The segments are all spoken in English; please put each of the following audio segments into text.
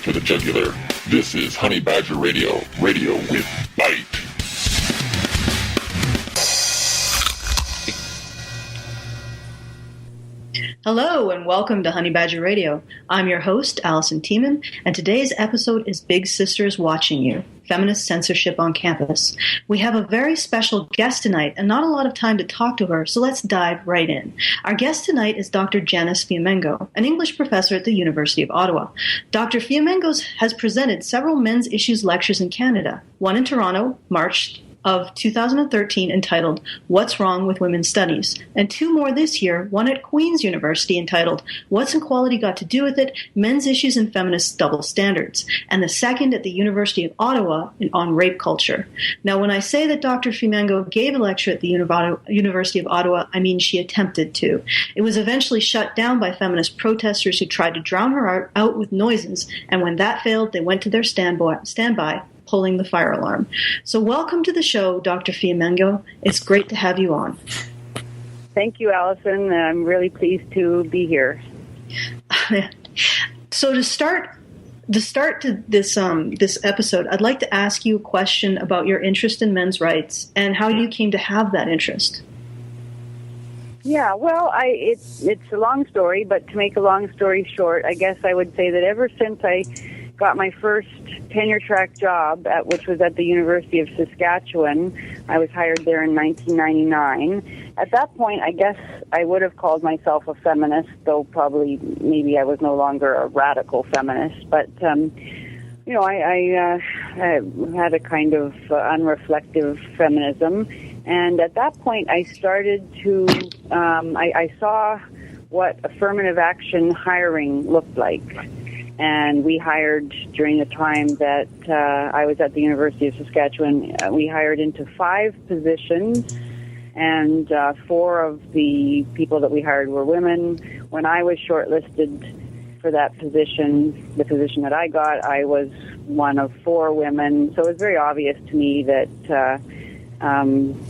to the jugular. This is Honey Badger Radio, radio with bite. Hello and welcome to Honey Badger Radio. I'm your host, Allison Tiemann, and today's episode is Big Sister's Watching You, Feminist Censorship on Campus. We have a very special guest tonight and not a lot of time to talk to her, so let's dive right in. Our guest tonight is Dr. Janice Fiamengo, an English professor at the University of Ottawa. Dr. Fiamengo has presented several men's issues lectures in Canada, one in Toronto, March of 2013, entitled What's Wrong with Women's Studies, and two more this year, one at Queen's University entitled What's Equality Got to Do with It? Men's Issues and Feminist Double Standards, and the second at the University of Ottawa on rape culture. Now, when I say that Dr. Fiamengo gave a lecture at the University of Ottawa, I mean she attempted to. It was eventually shut down by feminist protesters who tried to drown her out with noises, and when that failed, they went to their standby, pulling the fire alarm. So welcome to the show, Dr. Fiamengo. It's great to have you on. Thank you, Allison. I'm really pleased to be here. So to start to this episode, I'd like to ask you a question about your interest in men's rights and how you came to have that interest. Yeah, well, it's a long story, but to make a long story short, I guess I would say that ever since I got my first tenure-track job, which was at the University of Saskatchewan. I was hired there in 1999. At that point, I guess I would have called myself a feminist, though probably maybe I was no longer a radical feminist. But, I had a kind of unreflective feminism. And at that point, I started to, I saw what affirmative action hiring looked like. And we hired, during the time that I was at the University of Saskatchewan, we hired into 5 positions, and 4 of the people that we hired were women. When I was shortlisted for that position, the position that I got, I was one of 4 women. So it was very obvious to me that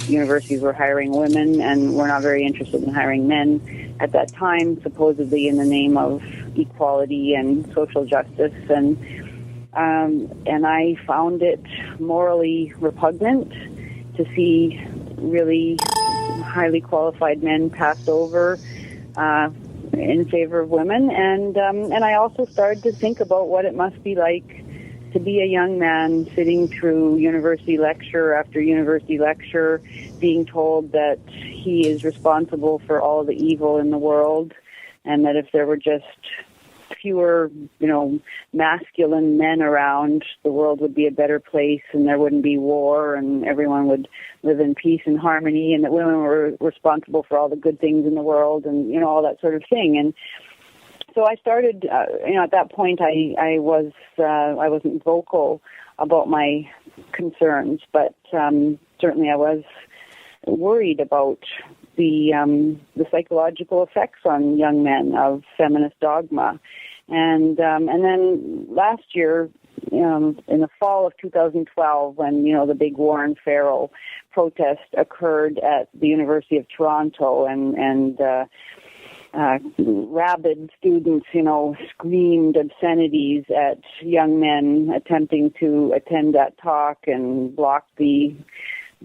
universities were hiring women and were not very interested in hiring men at that time, supposedly in the name of equality and social justice, and I found it morally repugnant to see really highly qualified men passed over in favor of women, and I also started to think about what it must be like to be a young man sitting through university lecture after university lecture, being told that he is responsible for all the evil in the world, and that if there were just fewer, masculine men around, the world would be a better place, and there wouldn't be war, and everyone would live in peace and harmony, and that women were responsible for all the good things in the world, and all that sort of thing. And so I started, at that point, I wasn't vocal about my concerns, but certainly I was worried about the psychological effects on young men of feminist dogma, and then last year, in the fall of 2012, when the big Warren Farrell protest occurred at the University of Toronto, and rabid students, screamed obscenities at young men attempting to attend that talk and block the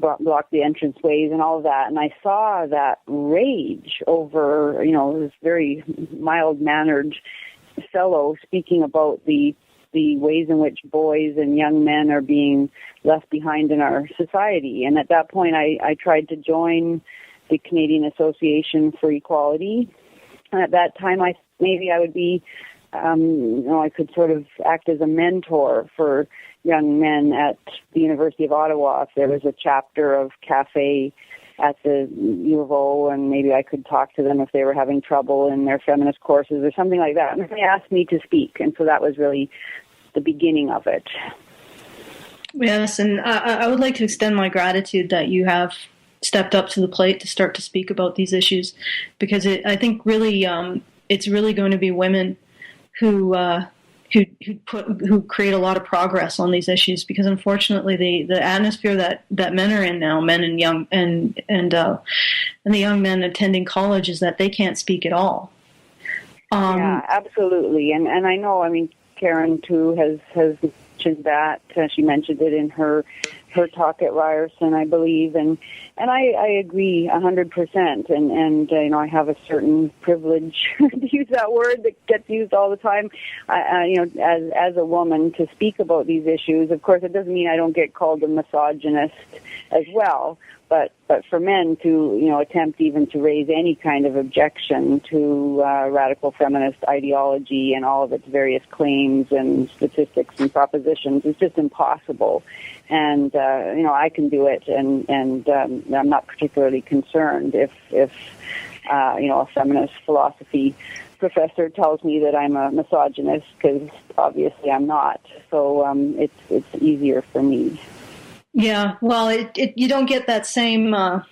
entranceways and all of that. And I saw that rage over, this very mild-mannered fellow speaking about the ways in which boys and young men are being left behind in our society. And at that point, I tried to join the Canadian Association for Equality. And at that time, I would be, I could sort of act as a mentor for young men at the University of Ottawa. If there was a chapter of CAFE at the U of O, and maybe I could talk to them if they were having trouble in their feminist courses or something like that. And they asked me to speak, and so that was really the beginning of it. Yes, and I would like to extend my gratitude that you have stepped up to the plate to start to speak about these issues, because I think really it's really going to be women who create a lot of progress on these issues, because unfortunately the atmosphere that men are in now, men and young and the young men attending college, is that they can't speak at all. Yeah, absolutely, and I know. I mean, Karen too has mentioned that. She mentioned it in her talk at Ryerson, I believe, and I agree 100%. And you know, I have a certain privilege to use that word that gets used all the time. You know, as a woman to speak about these issues. Of course, it doesn't mean I don't get called a misogynist as well. But for men to, you know, attempt even to raise any kind of objection to radical feminist ideology and all of its various claims and statistics and propositions is just impossible. And you know, I can do it, and I'm not particularly concerned if you know, a feminist philosophy professor tells me that I'm a misogynist, because obviously I'm not. So it's easier for me. Yeah, well, you don't get that same. I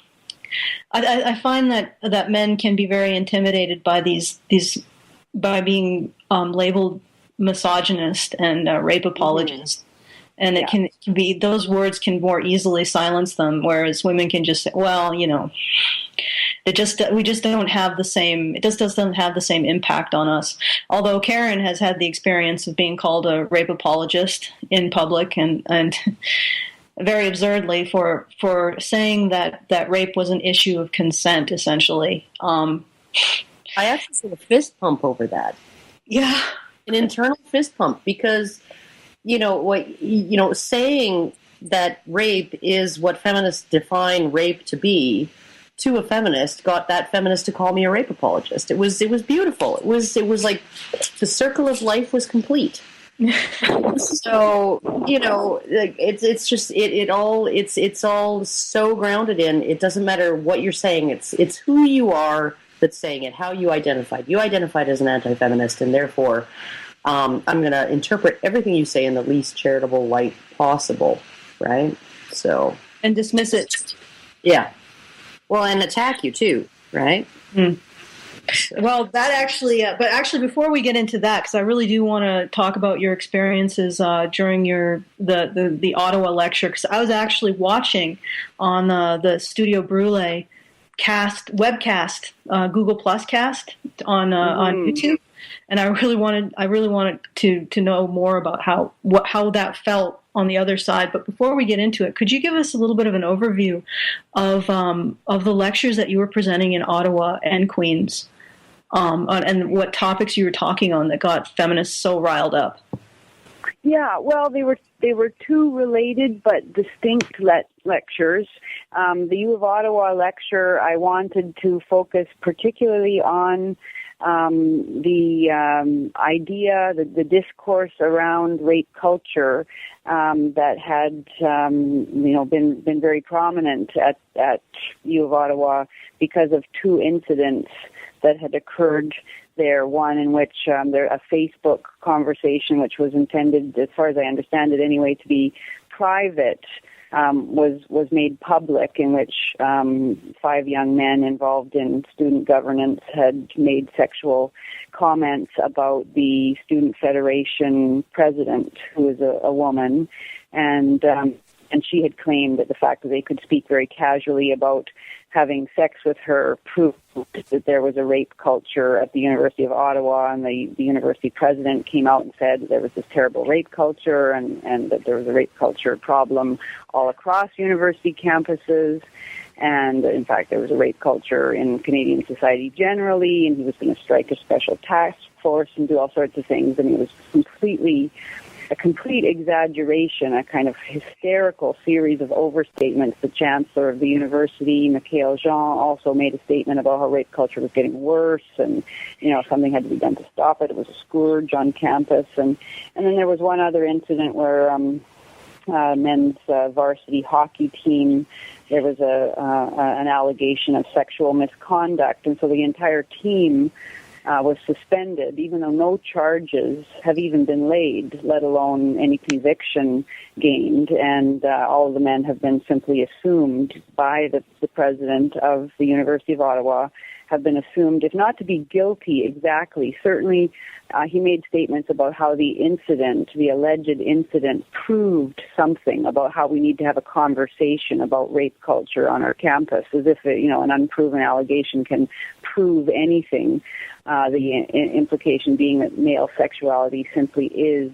find that men can be very intimidated by these by being labeled misogynist and rape apologist, and it can be, those words can more easily silence them, whereas women can just say, well, you know, we just don't have the same. It just doesn't have the same impact on us. Although Karen has had the experience of being called a rape apologist in public, and very absurdly for saying that rape was an issue of consent, essentially. I actually saw a fist pump over that. Yeah, an internal fist pump, because saying that rape is what feminists define rape to be, to a feminist, got that feminist to call me a rape apologist. It was beautiful. It was like the circle of life was complete. So, you know, it's all so grounded in, it doesn't matter what you're saying, it's who you are that's saying it, how you identified. You identified as an anti-feminist, and therefore I'm going to interpret everything you say in the least charitable light possible, right? So, and dismiss it. Yeah. Well, and attack you too, right? Mm. Well, that actually, but actually, before we get into that, because I really do want to talk about your experiences during the Ottawa lecture, because I was actually watching on the Studio Brûlé webcast, Google Plus cast on YouTube, and I really wanted to know more about how that felt on the other side. But before we get into it, could you give us a little bit of an overview of the lectures that you were presenting in Ottawa and Queens, and what topics you were talking on that got feminists so riled up? Yeah, well, they were two related but distinct lectures. The U of Ottawa lecture, I wanted to focus particularly on the idea, the discourse around rape culture that had been very prominent at U of Ottawa because of two incidents that had occurred there. One in which a Facebook conversation, which was intended, as far as I understand it anyway, to be private, was made public, in which 5 young men involved in student governance had made sexual comments about the Student Federation president, who is a woman, and she had claimed that the fact that they could speak very casually about having sex with her proved that there was a rape culture at the University of Ottawa, and the university president came out and said that there was this terrible rape culture, and that there was a rape culture problem all across university campuses, and in fact there was a rape culture in Canadian society generally, and he was going to strike a special task force and do all sorts of things. I mean, it was a complete exaggeration, a kind of hysterical series of overstatements. The chancellor of the university, Michael Jean, also made a statement about how rape culture was getting worse, and something had to be done to stop it. It was a scourge on campus, and then there was one other incident where men's varsity hockey team, there was an allegation of sexual misconduct, and so the entire team was suspended, even though no charges have even been laid, let alone any conviction gained. And all of the men have been simply assumed by the president of the University of Ottawa, have been assumed, if not to be guilty exactly, certainly he made statements about how the alleged incident, proved something about how we need to have a conversation about rape culture on our campus, as if an unproven allegation can prove anything. The implication being that male sexuality simply is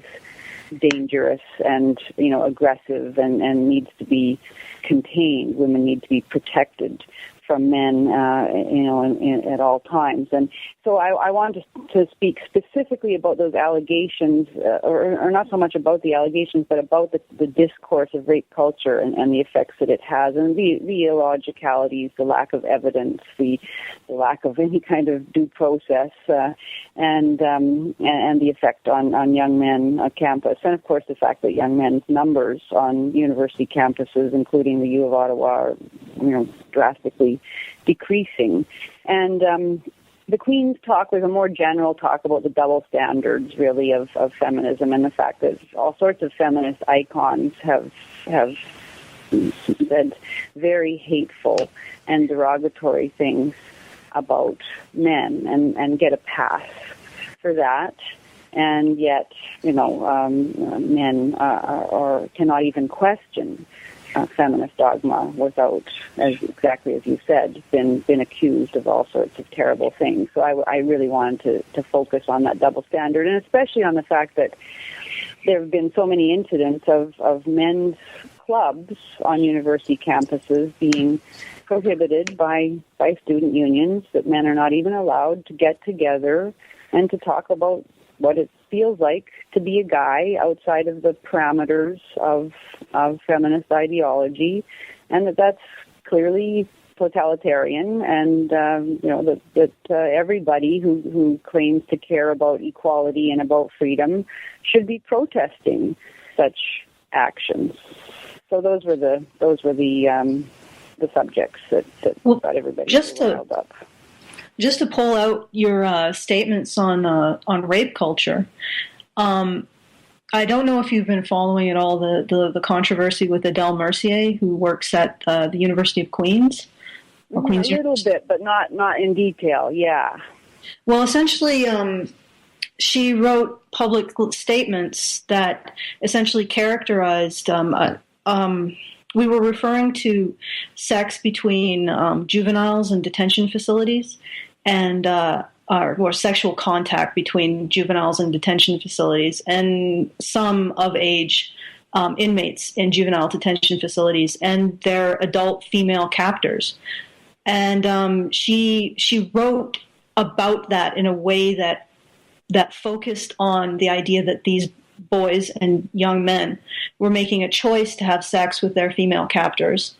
dangerous and, aggressive and needs to be contained. Women need to be protected from men, at all times. And so I wanted to speak specifically about those allegations, or not so much about the allegations, but about the discourse of rape culture and the effects that it has, and the illogicalities, the lack of evidence, the lack of any kind of due process, and the effect on young men on campus, and of course the fact that young men's numbers on university campuses, including the U of Ottawa, are drastically decreasing. And the Queen's talk was a more general talk about the double standards, really, of feminism, and the fact that all sorts of feminist icons have said very hateful and derogatory things about men and get a pass for that. And yet, men cannot even question feminist dogma without, exactly as you said, been accused of all sorts of terrible things. So I really wanted to focus on that double standard, and especially on the fact that there have been so many incidents of men's clubs on university campuses being prohibited by student unions, that men are not even allowed to get together and to talk about what it feels like to be a guy outside of the parameters of feminist ideology, and that's clearly totalitarian, and that everybody who claims to care about equality and about freedom should be protesting such actions. So those were the subjects that got everybody riled up. Just to pull out your statements on rape culture, I don't know if you've been following at all the controversy with Adele Mercier, who works at the University of Queens. A little bit, but not in detail. Yeah. Well, essentially, she wrote public statements that essentially characterized. We were referring to sex between juveniles in detention facilities, and or sexual contact between juveniles in detention facilities and some of age inmates in juvenile detention facilities and their adult female captors. And she wrote about that in a way that focused on the idea that these boys and young men were making a choice to have sex with their female captors,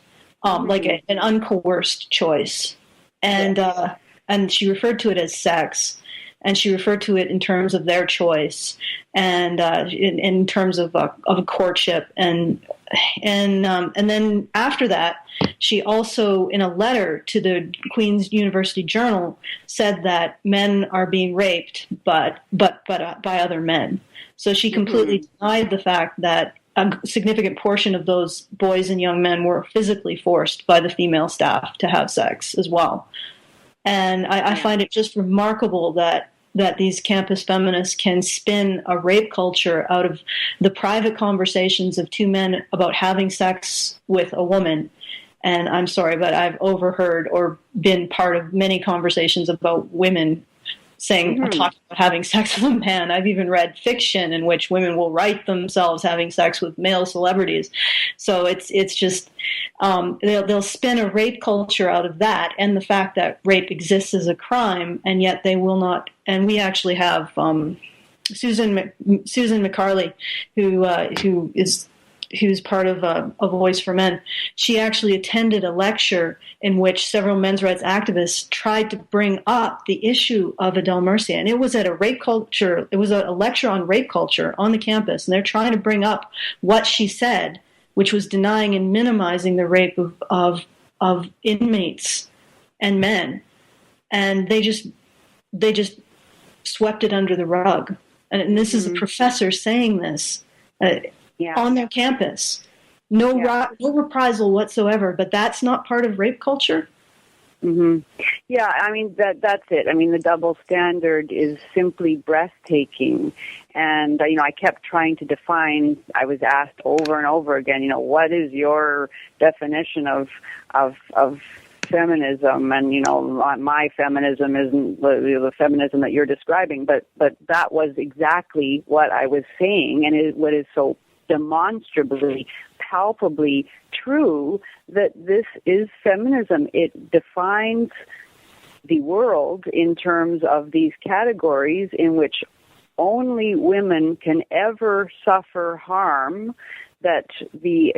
like an uncoerced choice. And she referred to it as sex, and she referred to it in terms of their choice, and in terms of a courtship, and then after that, she also, in a letter to the Queen's University Journal, said that men are being raped, but by other men. So she completely denied the fact that a significant portion of those boys and young men were physically forced by the female staff to have sex as well. And I find it just remarkable that these campus feminists can spin a rape culture out of the private conversations of two men about having sex with a woman. And I'm sorry, but I've overheard or been part of many conversations about women saying or talking about having sex with a man. I've even read fiction in which women will write themselves having sex with male celebrities. So it's just they'll spin a rape culture out of that, and the fact that rape exists as a crime, and yet they will not. And we actually have Susan McCarley, who's part of a Voice for Men. She actually attended a lecture in which several men's rights activists tried to bring up the issue of Adele Mercier. And it was at a rape culture, it was a lecture on rape culture on the campus. And they're trying to bring up what she said, which was denying and minimizing the rape of inmates and men. And they just swept it under the rug. And this is a professor saying this. On their campus. No reprisal whatsoever, but that's not part of rape culture? Yeah, I mean, that's it. I mean, the double standard is simply breathtaking. And, I kept trying to define, I was asked over and over again, what is your definition of feminism, and my feminism isn't the feminism that you're describing, but that was exactly what I was saying, and what is so demonstrably, palpably true, that this is feminism. It defines the world in terms of these categories in which only women can ever suffer harm, that the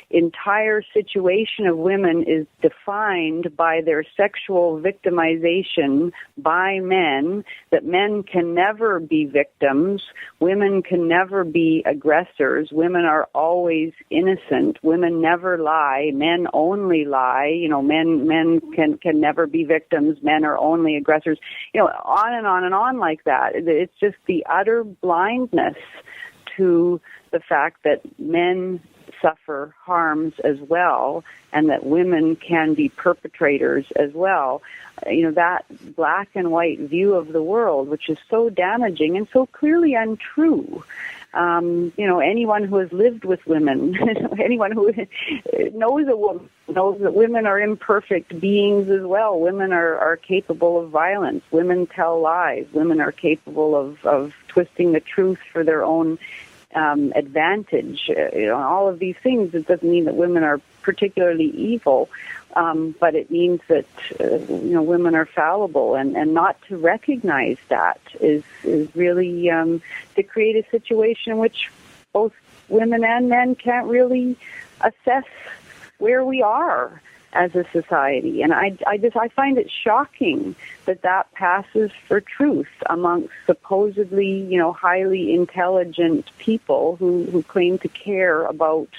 entire situation of women is defined by their sexual victimization by men, that men can never be victims, women can never be aggressors, women are always innocent, women never lie, men only lie, men can never be victims, men are only aggressors, on and on and on like that. It's just the utter blindness to the fact that men suffer harms as well, and that women can be perpetrators as well. That black and white view of the world, which is so damaging and so clearly untrue. Anyone who has lived with women, anyone who knows a woman, knows that women are imperfect beings as well. Women are capable of violence. Women tell lies. Women are capable of twisting the truth for their own advantage. All of these things. It doesn't mean that women are particularly evil, but it means that women are fallible, and not to recognize that is really to create a situation in which both women and men can't really assess where we are as a society. And I find it shocking that passes for truth amongst supposedly, highly intelligent people who claim to care about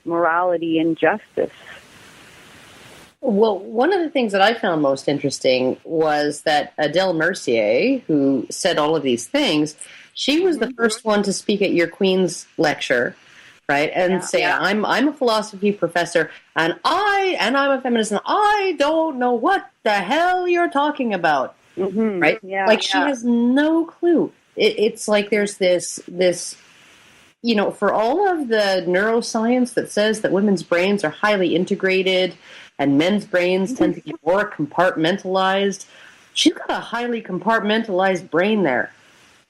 morality and justice. Well, one of the things that I found most interesting was that Adele Mercier, who said all of these things, she was the first one to speak at your Queen's lecture, right? And say, I'm a philosophy professor, and I'm a feminist, and I don't know what the hell you're talking about, right? Yeah, she has no clue. It's like there's this, for all of the neuroscience that says that women's brains are highly integrated and men's brains tend to be more compartmentalized, she's got a highly compartmentalized brain there.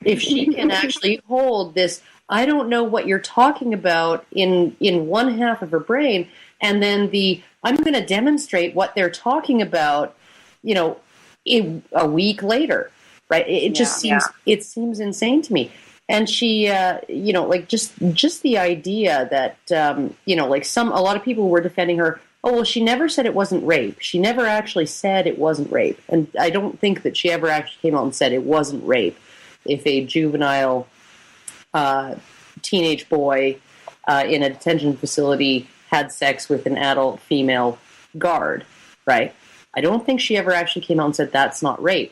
If she can actually hold this, I don't know what you're talking about in one half of her brain, and then I'm going to demonstrate what they're talking about, a week later, right? It just seems insane to me. And she, just the idea that, a lot of people were defending her. Oh, well, she never said it wasn't rape. She never actually said it wasn't rape. And I don't think that she ever actually came out and said it wasn't rape if a juvenile teenage boy in a detention facility had sex with an adult female guard, right? I don't think she ever actually came out and said that's not rape.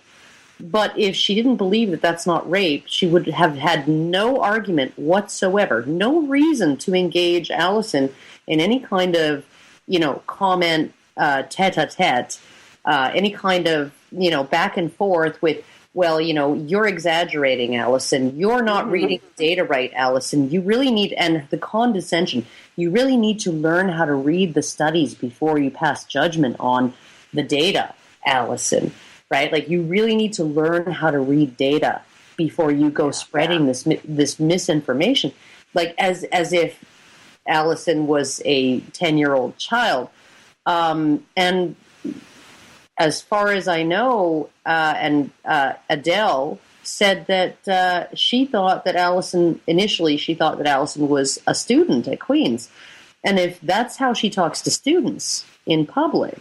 But if she didn't believe that that's not rape, she would have had no argument whatsoever, no reason to engage Allison in any kind of, comment tete-a-tete, any kind of, back and forth with, well, you're exaggerating, Allison. You're not reading the data right, Allison. You really need, and the condescension, you really need to learn how to read the studies before you pass judgment on the data, Allison. Right? Like, you really need to learn how to read data before you go spreading this misinformation. Like, as if Allison was a 10-year-old child. And as far as I know, Adele said that she thought that Allison was a student at Queen's. And if that's how she talks to students in public,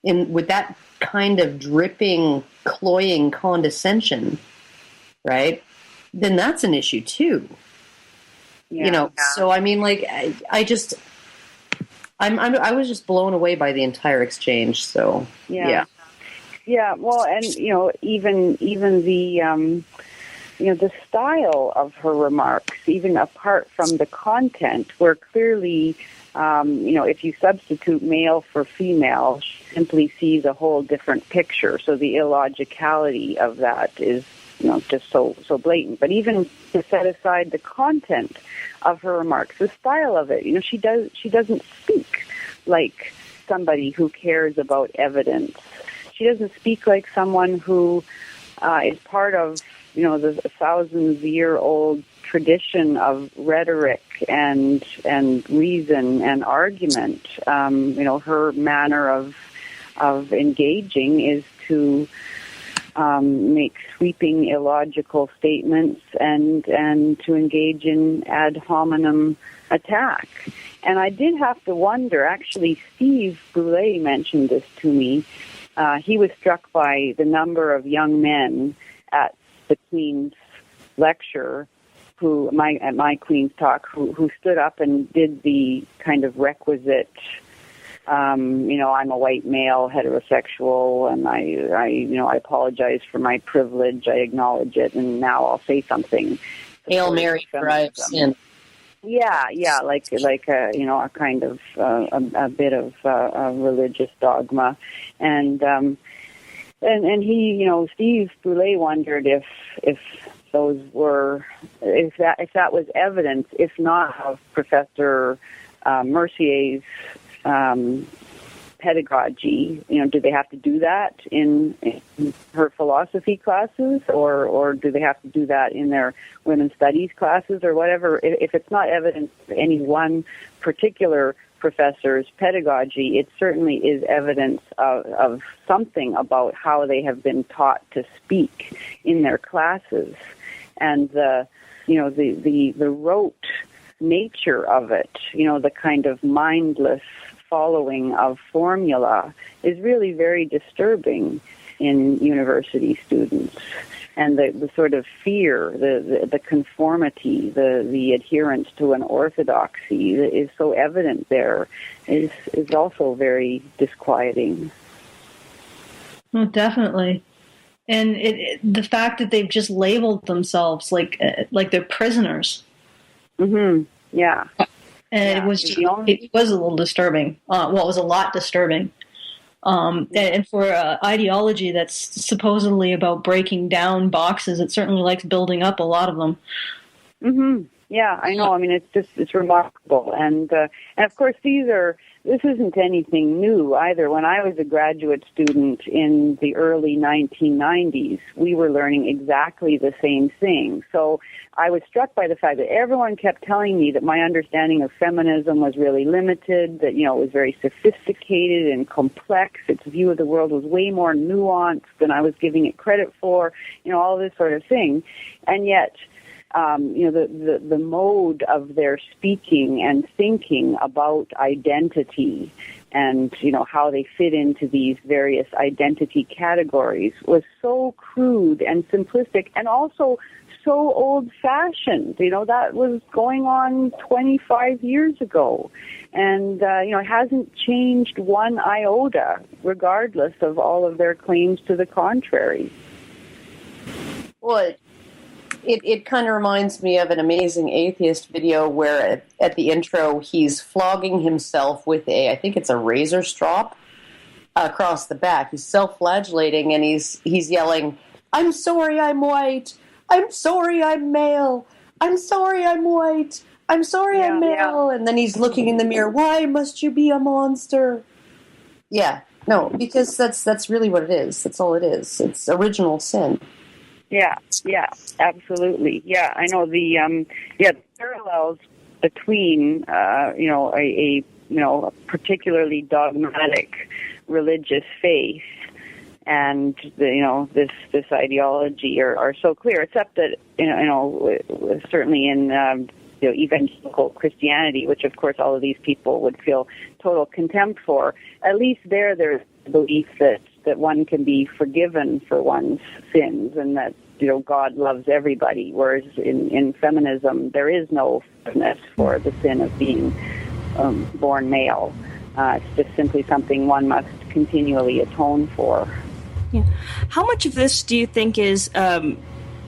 with that kind of dripping, cloying condescension, right, then that's an issue too. So I mean, like, I was just blown away by the entire exchange. So yeah. Well, and even the the style of her remarks, even apart from the content, were clearly, if you substitute male for female, she simply sees a whole different picture. So the illogicality of that is, just so blatant. But even to set aside the content of her remarks, the style of it, she doesn't speak like somebody who cares about evidence. She doesn't speak like someone who is part of, the thousands-year-old tradition of rhetoric and reason and argument. Her manner of engaging is to make sweeping illogical statements and to engage in ad hominem attack. And I did have to wonder, actually, Steve Boulay mentioned this to me. He was struck by the number of young men at the Queen's lecture at my Queen's talk who stood up and did the kind of requisite I'm a white male, heterosexual, and I apologize for my privilege. I acknowledge it, and now I'll say something. Hail Mary, for I have sinned. Yeah, like a kind of a bit of a religious dogma, and he, Steve Boulay wondered if that was evidence, if not of Professor Mercier's pedagogy. Do they have to do that in her philosophy classes, or do they have to do that in their women's studies classes, or whatever? If it's not evidence of any one particular professor's pedagogy, it certainly is evidence of something about how they have been taught to speak in their classes, and the rote nature of it, the kind of mindless following of formula is really very disturbing in university students. And the sort of fear, the conformity, the adherence to an orthodoxy that is so evident there is also very disquieting. Well, definitely. And the fact that they've just labeled themselves like they're prisoners. Mm-hmm. Yeah. And it was a little disturbing. It was a lot disturbing. And for ideology that's supposedly about breaking down boxes, it certainly likes building up a lot of them. Mm-hmm. Yeah, I know. I mean, it's remarkable, and of course this isn't anything new either. When I was a graduate student in the early 1990s, we were learning exactly the same thing. So I was struck by the fact that everyone kept telling me that my understanding of feminism was really limited, that, it was very sophisticated and complex. Its view of the world was way more nuanced than I was giving it credit for, all this sort of thing. And yet, the mode of their speaking and thinking about identity and, how they fit into these various identity categories was so crude and simplistic and also so old-fashioned. That was going on 25 years ago. And, it hasn't changed one iota, regardless of all of their claims to the contrary. Well, It kind of reminds me of an Amazing Atheist video where at the intro he's flogging himself with I think it's a razor strop across the back. He's self-flagellating and he's yelling, "I'm sorry I'm white. I'm sorry I'm male. I'm sorry I'm white. I'm sorry I'm male." Yeah. And then he's looking in the mirror. "Why must you be a monster?" Yeah, no, because that's really what it is. That's all it is. It's original sin. Yeah, absolutely. Yeah, I know the parallels between a particularly dogmatic religious faith and this ideology are so clear. Except that certainly in evangelical Christianity, which of course all of these people would feel total contempt for, at least there's belief that one can be forgiven for one's sins and that God loves everybody, whereas in feminism there is no forgiveness for the sin of being born male. It's just simply something one must continually atone for. Yeah. How much of this do you think is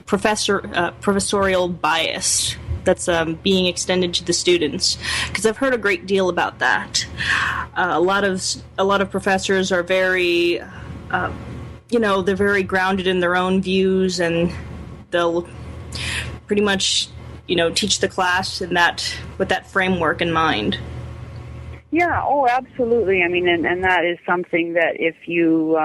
professorial bias that's being extended to the students? Because I've heard a great deal about that. A lot of professors are very, they're very grounded in their own views, and they'll pretty much, teach the class with that framework in mind. Yeah, oh, absolutely. I mean, and that is something that if you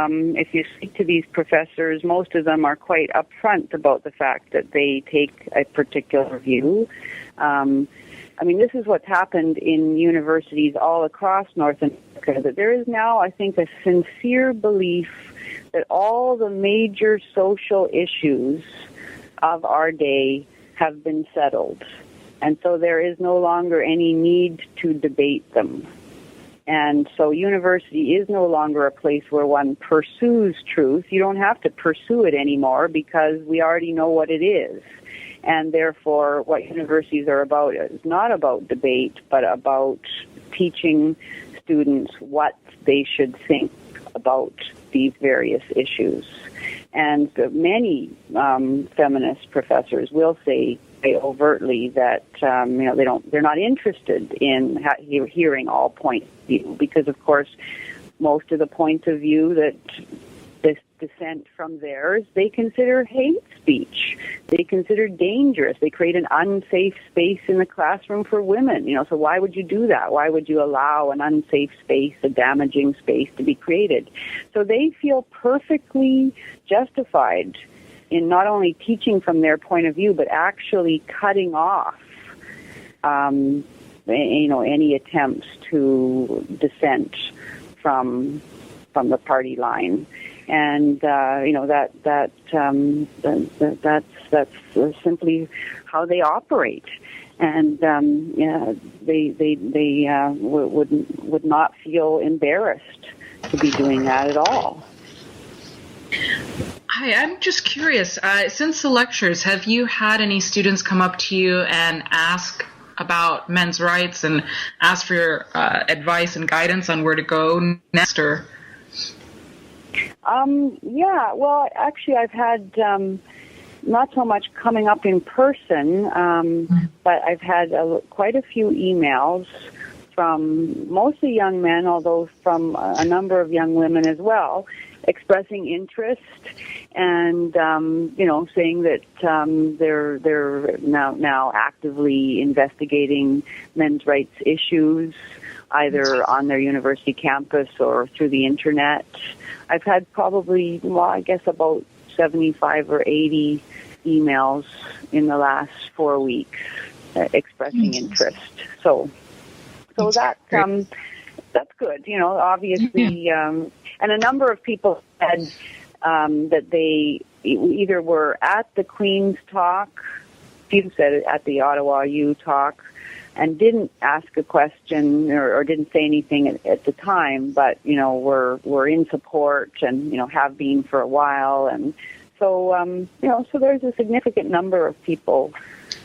speak to these professors, most of them are quite upfront about the fact that they take a particular view. I mean, this is what's happened in universities all across North America, that there is now, I think, a sincere belief that all the major social issues of our day have been settled. And so there is no longer any need to debate them. And so university is no longer a place where one pursues truth. You don't have to pursue it anymore because we already know what it is. And therefore, what universities are about is not about debate, but about teaching students what they should think about these various issues. And many feminist professors will say overtly that they're not interested in hearing all points of view, because of course most of the points of view that dissent from theirs they consider hate speech. They consider dangerous. They create an unsafe space in the classroom for women. So why would you do that? Why would you allow an unsafe space, a damaging space to be created? So they feel perfectly justified in not only teaching from their point of view, but actually cutting off, any attempts to dissent from the party line, and that's simply how they operate, and they would not feel embarrassed to be doing that at all. Hi, I'm just curious. Since the lectures, have you had any students come up to you and ask about men's rights and ask for your advice and guidance on where to go next? Or yeah, well, actually, I've had not so much coming up in person, but I've had quite a few emails from mostly young men, although from a number of young women as well, expressing interest and saying that they're now actively investigating men's rights issues, either on their university campus or through the internet. I've had probably, about 75 or 80 emails in the last 4 weeks expressing interest. So that's good. Obviously, and a number of people said that they either were at the Queen's talk, people said at the Ottawa U talk, and didn't ask a question or didn't say anything at the time, but were in support and have been for a while, and so so there's a significant number of people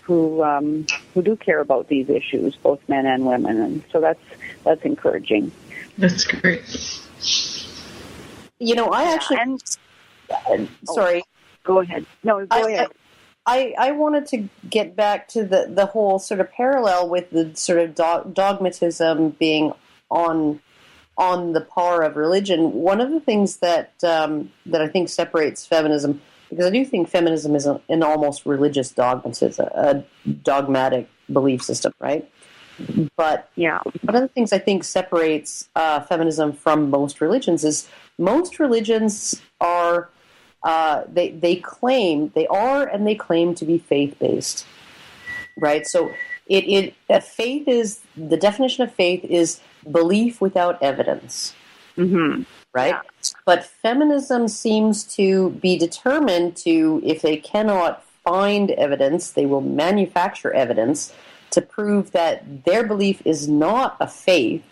who do care about these issues, both men and women, and so that's encouraging. That's great. I actually... sorry. Go ahead. No, go ahead. I wanted to get back to the whole sort of parallel with the sort of dogmatism being on the par of religion. One of the things that I think separates feminism, because I do think feminism is an almost religious dogmatism, a dogmatic belief system, right? But yeah, one of the things I think separates feminism from most religions is most religions are they claim to be faith-based, right? So faith is, the definition of faith is belief without evidence, right? Yeah. But feminism seems to be determined to, if they cannot find evidence, they will manufacture evidence to prove that their belief is not a faith,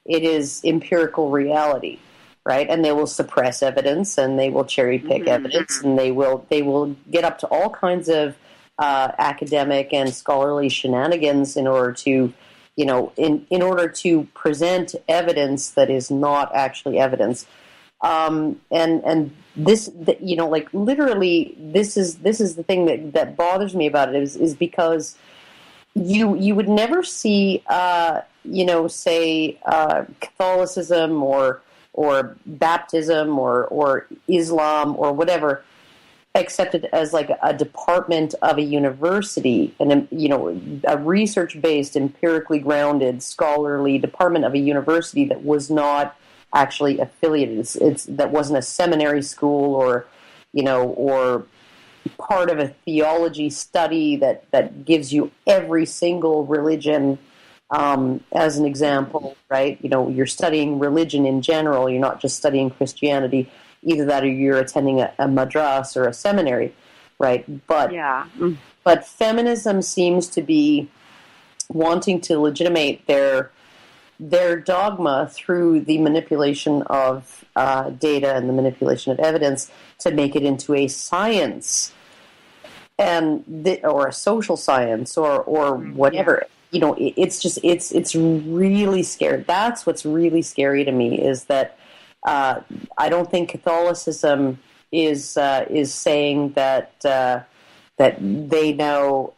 it is empirical reality, right? And they will suppress evidence, and they will cherry pick evidence, and they will get up to all kinds of academic and scholarly shenanigans in order to, in order to present evidence that is not actually evidence. And this, like literally, this is the thing that bothers me about it is because you would never see, say Catholicism or baptism or Islam or whatever accepted as like a department of a university, and a research-based, empirically grounded, scholarly department of a university that was not actually affiliated. That wasn't a seminary school or part of a theology study that gives you every single religion as an example, right? You're studying religion in general. You're not just studying Christianity. Either that or you're attending a madras or a seminary, right? But feminism seems to be wanting to legitimate their dogma through the manipulation of data and the manipulation of evidence to make it into a science or a social science or whatever. It's really scary. That's what's really scary to me, is that I don't think Catholicism is saying that they know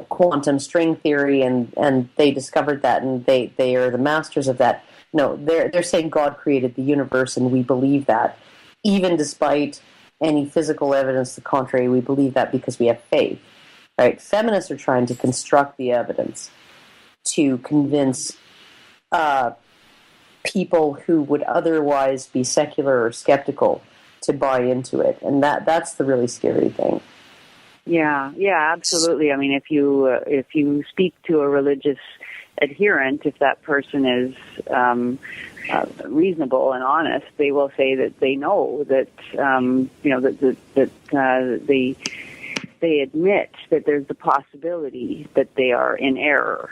quantum string theory and they discovered that and they are the masters of that. No, they're saying God created the universe and we believe that, even despite any physical evidence to the contrary. We believe that because we have faith. Right? Feminists are trying to construct the evidence to convince people who would otherwise be secular or skeptical to buy into it, and that's the really scary thing. Yeah, absolutely. I mean, if you speak to a religious adherent, if that person is reasonable and honest, they will say that they know that they admit that there's the possibility that they are in error.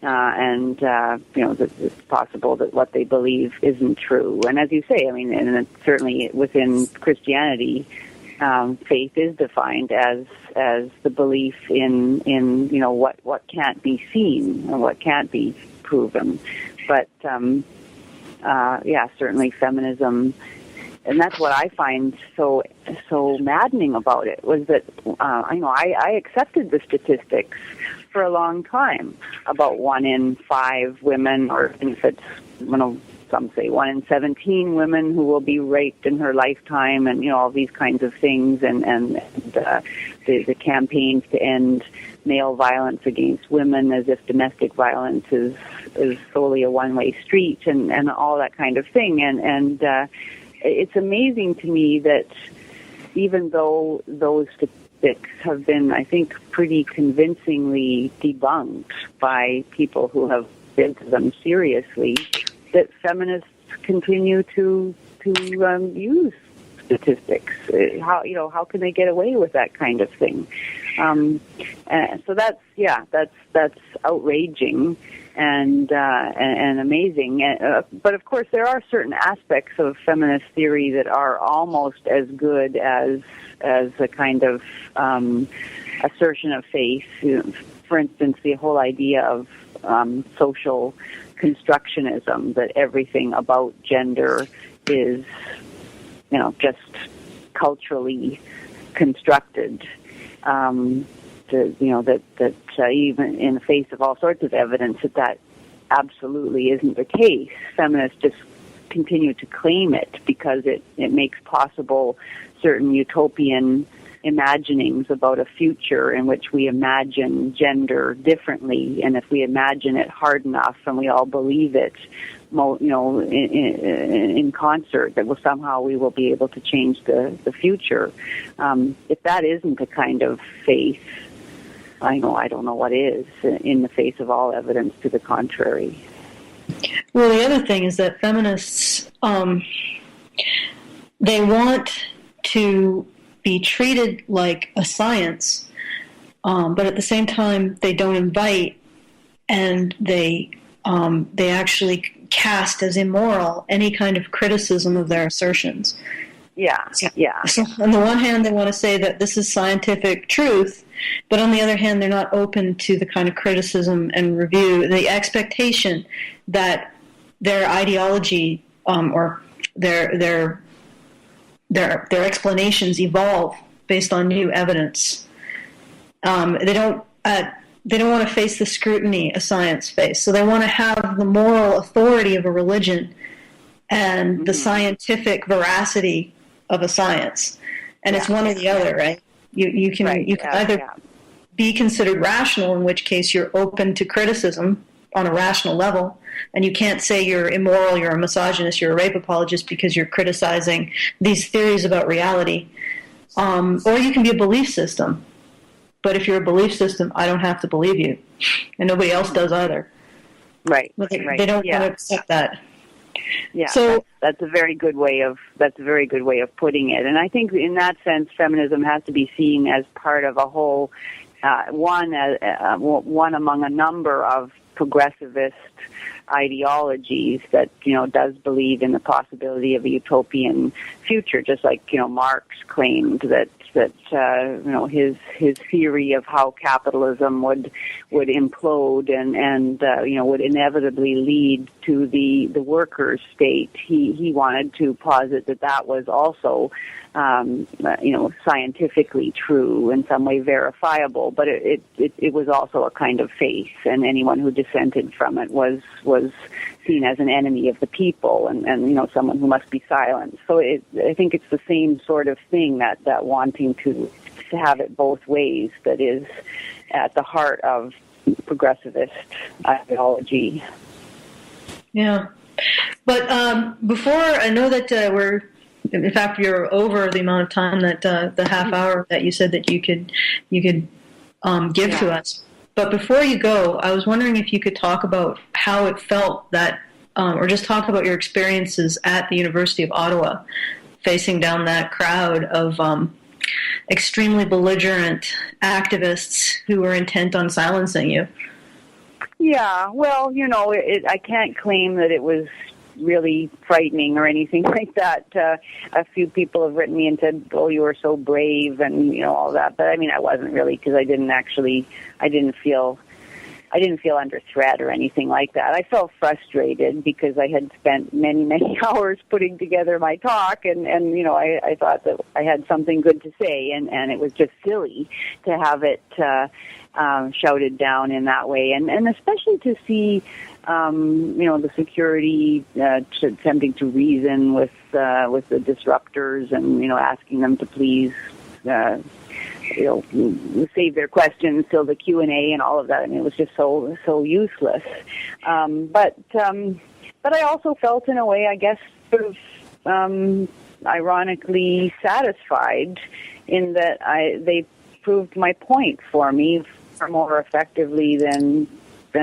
And that it's possible that what they believe isn't true. And as you say, I mean, and certainly within Christianity, faith is defined as the belief in what can't be seen and what can't be proven. But certainly feminism, and that's what I find so maddening about it, was that I accepted the statistics for a long time about 1 in 5 women, or if it's some say 1 in 17 women who will be raped in her lifetime, and all these kinds of things, and the campaigns to end male violence against women, as if domestic violence is solely a one-way street, and all that kind of thing, and it's amazing to me that even though those statistics have been, I think, pretty convincingly debunked by people who have been to them seriously, that feminists continue to use statistics. How can they get away with that kind of thing? So that's outraging and amazing. But of course, there are certain aspects of feminist theory that are almost as good as a kind of assertion of faith. For instance, the whole idea of social constructionism, that everything about gender is, just culturally constructed. That even in the face of all sorts of evidence that absolutely isn't the case, feminists just continue to claim it because it makes possible certain utopian imaginings about a future in which we imagine gender differently, and if we imagine it hard enough and we all believe it, in concert, that somehow we will be able to change the future. If that isn't a kind of faith, I don't know what is, in the face of all evidence to the contrary. Well, the other thing is that feminists, they want to be treated like a science, but at the same time, they don't invite, and they actually cast as immoral any kind of criticism of their assertions. Yeah. So on the one hand, they want to say that this is scientific truth, but on the other hand, they're not open to the kind of criticism and review, the expectation that their ideology or their explanations evolve based on new evidence. They don't want to face the scrutiny a science face, so they want to have the moral authority of a religion and the scientific veracity of a science. and it's one or the other, right? You can either be considered rational, in which case you're open to criticism on a rational level, and you can't say you're immoral, you're a misogynist, you're a rape apologist because you're criticizing these theories about reality. Or you can be a belief system. But if you're a belief system, I don't have to believe you, and nobody else does either. Right. They don't want to accept that. Yeah. So that's a very good way of putting it. And I think in that sense, feminism has to be seen as part of a whole one among a number of progressivist ideologies that does believe in the possibility of a utopian future, just like Marx claimed that his theory of how capitalism would implode and would inevitably lead to the workers' state. He wanted to posit that was also scientifically true, in some way verifiable, but it was also a kind of faith, and anyone who dissented from it was seen as an enemy of the people and someone who must be silenced. So I think it's the same sort of thing, that wanting to have it both ways that is at the heart of progressivist ideology. Yeah. But before, I know that in fact, you're over the amount of time that the half hour that you said that you could give to us. But before you go, I was wondering if you could talk about how it felt that, or just talk about your experiences at the University of Ottawa, facing down that crowd of extremely belligerent activists who were intent on silencing you. Yeah, well, I can't claim that it was really frightening or anything like that. A few people have written me and said, "Oh, you were so brave," and all that. But I mean, I wasn't really, because I didn't feel under threat or anything like that. I felt frustrated because I had spent many hours putting together my talk, and I thought that I had something good to say, and it was just silly to have it shouted down in that way, and especially to see the security attempting to reason with the disruptors and asking them to please save their questions till the Q&A and all of that. I mean, it was just so useless. But I also felt, in a way, I guess, sort of ironically satisfied in that they proved my point for me far more effectively than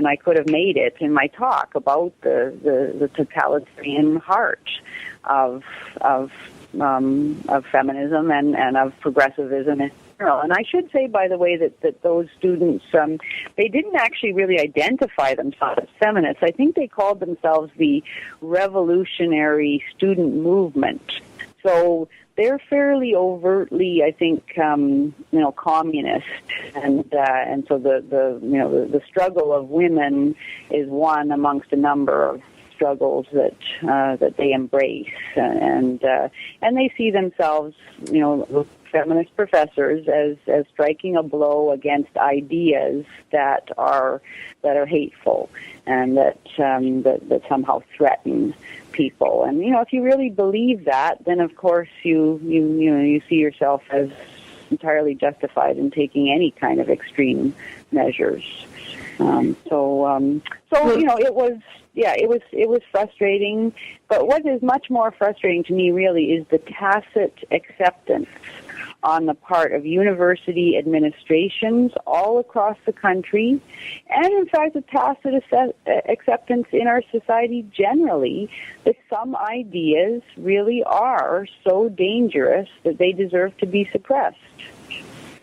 I could have made it in my talk about the totalitarian heart of feminism and of progressivism in general. And I should say, by the way, that those students, they didn't actually really identify themselves as feminists. I think they called themselves the Revolutionary Student Movement. So they're fairly overtly, I think, communist, and so the struggle of women is one amongst a number of struggles that they embrace, and they see themselves, feminist professors, as striking a blow against ideas that are hateful and that somehow threaten people. And if you really believe that, then of course you see yourself as entirely justified in taking any kind of extreme measures. It was frustrating. But what is much more frustrating to me really is the tacit acceptance on the part of university administrations all across the country, and in fact a tacit acceptance in our society generally, that some ideas really are so dangerous that they deserve to be suppressed.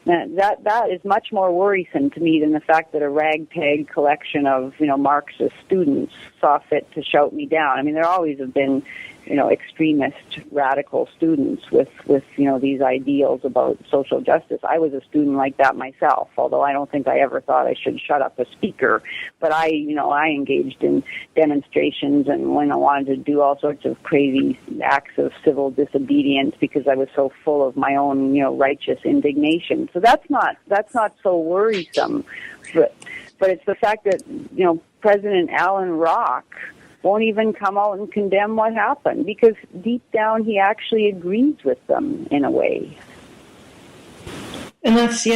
That is much more worrisome to me than the fact that a ragtag collection of Marxist students saw fit to shout me down. I mean, there always have been extremist radical students with these ideals about social justice. I was a student like that myself, although I don't think I ever thought I should shut up a speaker. But I engaged in demonstrations and wanted to do all sorts of crazy acts of civil disobedience because I was so full of my own righteous indignation. So that's not so worrisome. But it's the fact that President Alan Rock won't even come out and condemn what happened, because deep down he actually agrees with them in a way. And that's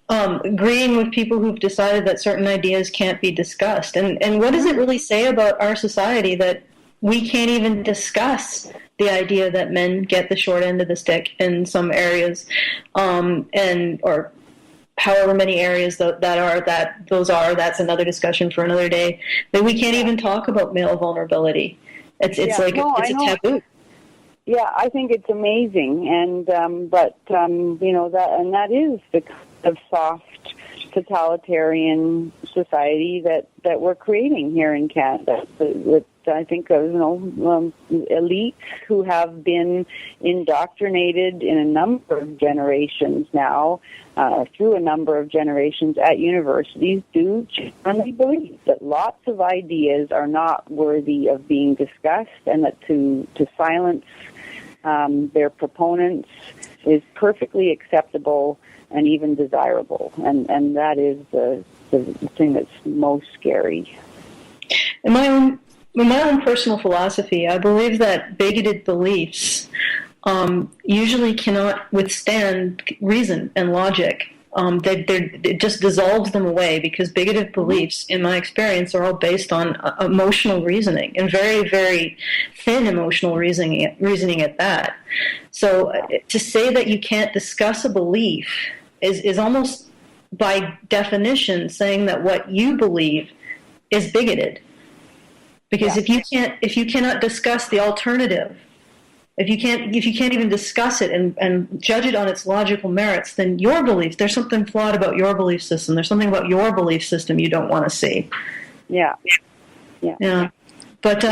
agreeing with people who've decided that certain ideas can't be discussed. And what does it really say about our society that we can't even discuss the idea that men get the short end of the stick in some areas, or however many areas that's another discussion for another day. That we can't even talk about male vulnerability. It's a taboo. Yeah, I think it's amazing, and that is the kind of soft totalitarian society that we're creating here in Canada. With I think elites who have been indoctrinated in a number of generations now, through a number of generations at universities, do genuinely believe that lots of ideas are not worthy of being discussed, and that to silence their proponents is perfectly acceptable and even desirable, and that is the thing that's most scary. In my own personal philosophy, I believe that bigoted beliefs usually cannot withstand reason and logic. It just dissolves them away, because bigoted beliefs, in my experience, are all based on emotional reasoning, and very, very thin emotional reasoning at that. So to say that you can't discuss a belief is almost by definition saying that what you believe is bigoted. Because if you cannot discuss the alternative, if you can't even discuss it and judge it on its logical merits, then your beliefs, there's something flawed about your belief system. There's something about your belief system you don't want to see. Yeah. But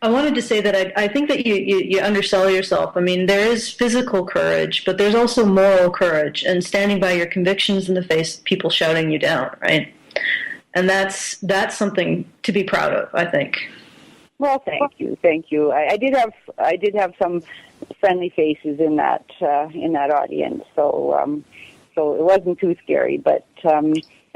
I wanted to say that I think that you undersell yourself. I mean, there is physical courage, but there's also moral courage and standing by your convictions in the face of people shouting you down, right? And that's something to be proud of, I think. Well, thank you. I did have some friendly faces in that audience, so it wasn't too scary. But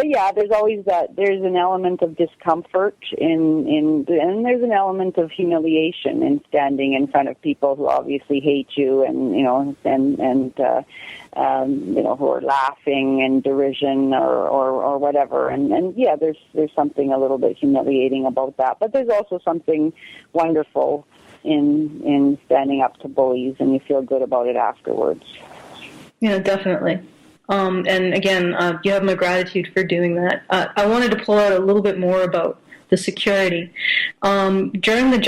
yeah, there's always that. There's an element of discomfort and there's an element of humiliation in standing in front of people who obviously hate you, and who are laughing and derision or whatever. And yeah, there's something a little bit humiliating about that. But there's also something wonderful in standing up to bullies, and you feel good about it afterwards. Yeah, definitely. And again, you have my gratitude for doing that. I wanted to pull out a little bit more about the security. During the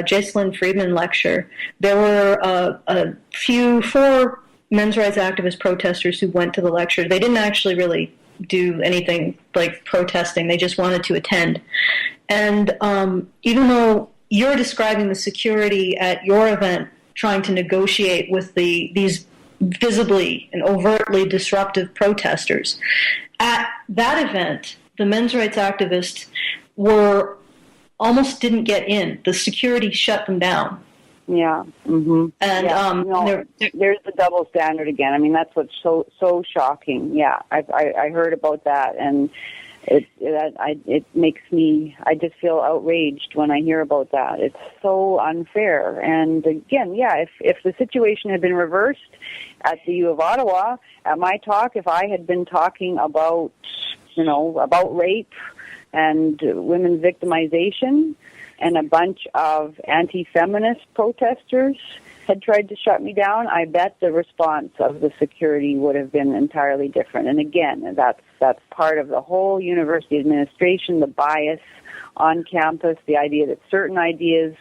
Jocelyn Friedman lecture, there were four men's rights activist protesters who went to the lecture. They didn't actually really do anything like protesting. They just wanted to attend. And even though you're describing the security at your event, trying to negotiate with these visibly and overtly disruptive protesters, at that event, the men's rights activists almost didn't get in. The security shut them down. Yeah. Mm-hmm. And there's the double standard again. I mean, that's what's so shocking. Yeah, I heard about that, and it makes me. I just feel outraged when I hear about that. It's so unfair. And again, yeah, if the situation had been reversed at the U of Ottawa, at my talk, if I had been talking about rape and women's victimization, and a bunch of anti-feminist protesters had tried to shut me down, I bet the response of the security would have been entirely different. And again, that's part of the whole university administration, the bias on campus, the idea that certain ideas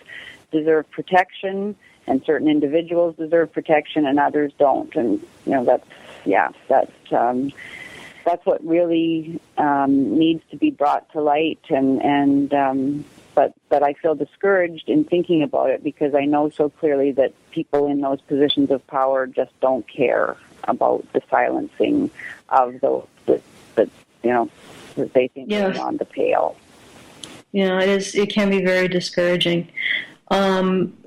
deserve protection and certain individuals deserve protection and others don't. And that's what really needs to be brought to light. But I feel discouraged in thinking about it, because I know so clearly that people in those positions of power just don't care about the silencing of those that they think are beyond the pale. Yeah, it can be very discouraging.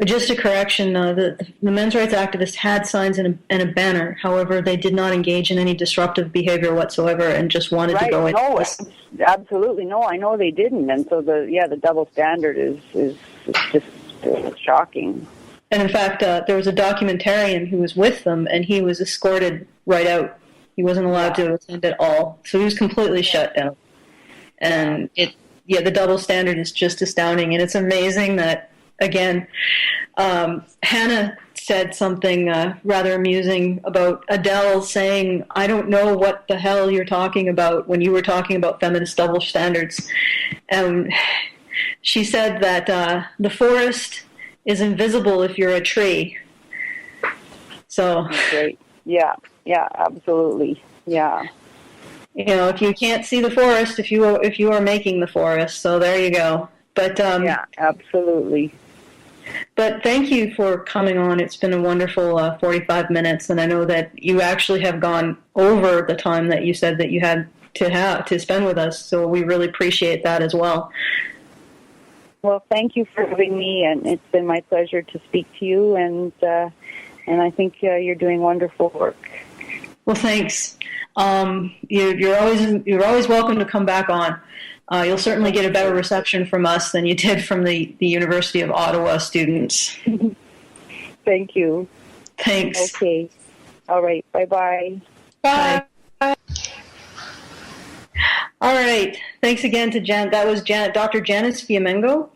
Just a correction, the men's rights activists had signs and a banner. However, they did not engage in any disruptive behavior whatsoever, and just wanted to go in. No, absolutely no. I know they didn't, and so the double standard is just shocking. And in fact, there was a documentarian who was with them, and he was escorted right out. He wasn't allowed to attend at all, so he was completely shut down. And the double standard is just astounding, and it's amazing that, again, Hannah said something rather amusing about Adele saying, "I don't know what the hell you're talking about," when you were talking about feminist double standards. She said that the forest is invisible if you're a tree. So, great. Yeah, absolutely. Yeah. If you can't see the forest, if you are making the forest, so there you go. But yeah, absolutely. But thank you for coming on. It's been a wonderful 45 minutes, and I know that you actually have gone over the time that you said that you had to spend with us. So we really appreciate that as well. Well, thank you for having me, and it's been my pleasure to speak to you. And I think you're doing wonderful work. Well, thanks. You're always welcome to come back on. You'll certainly get a better reception from us than you did from the University of Ottawa students. Thank you. Thanks. Okay. All right. Bye-bye. Bye. All right. Thanks again to Jan. That was Dr. Janice Fiamengo.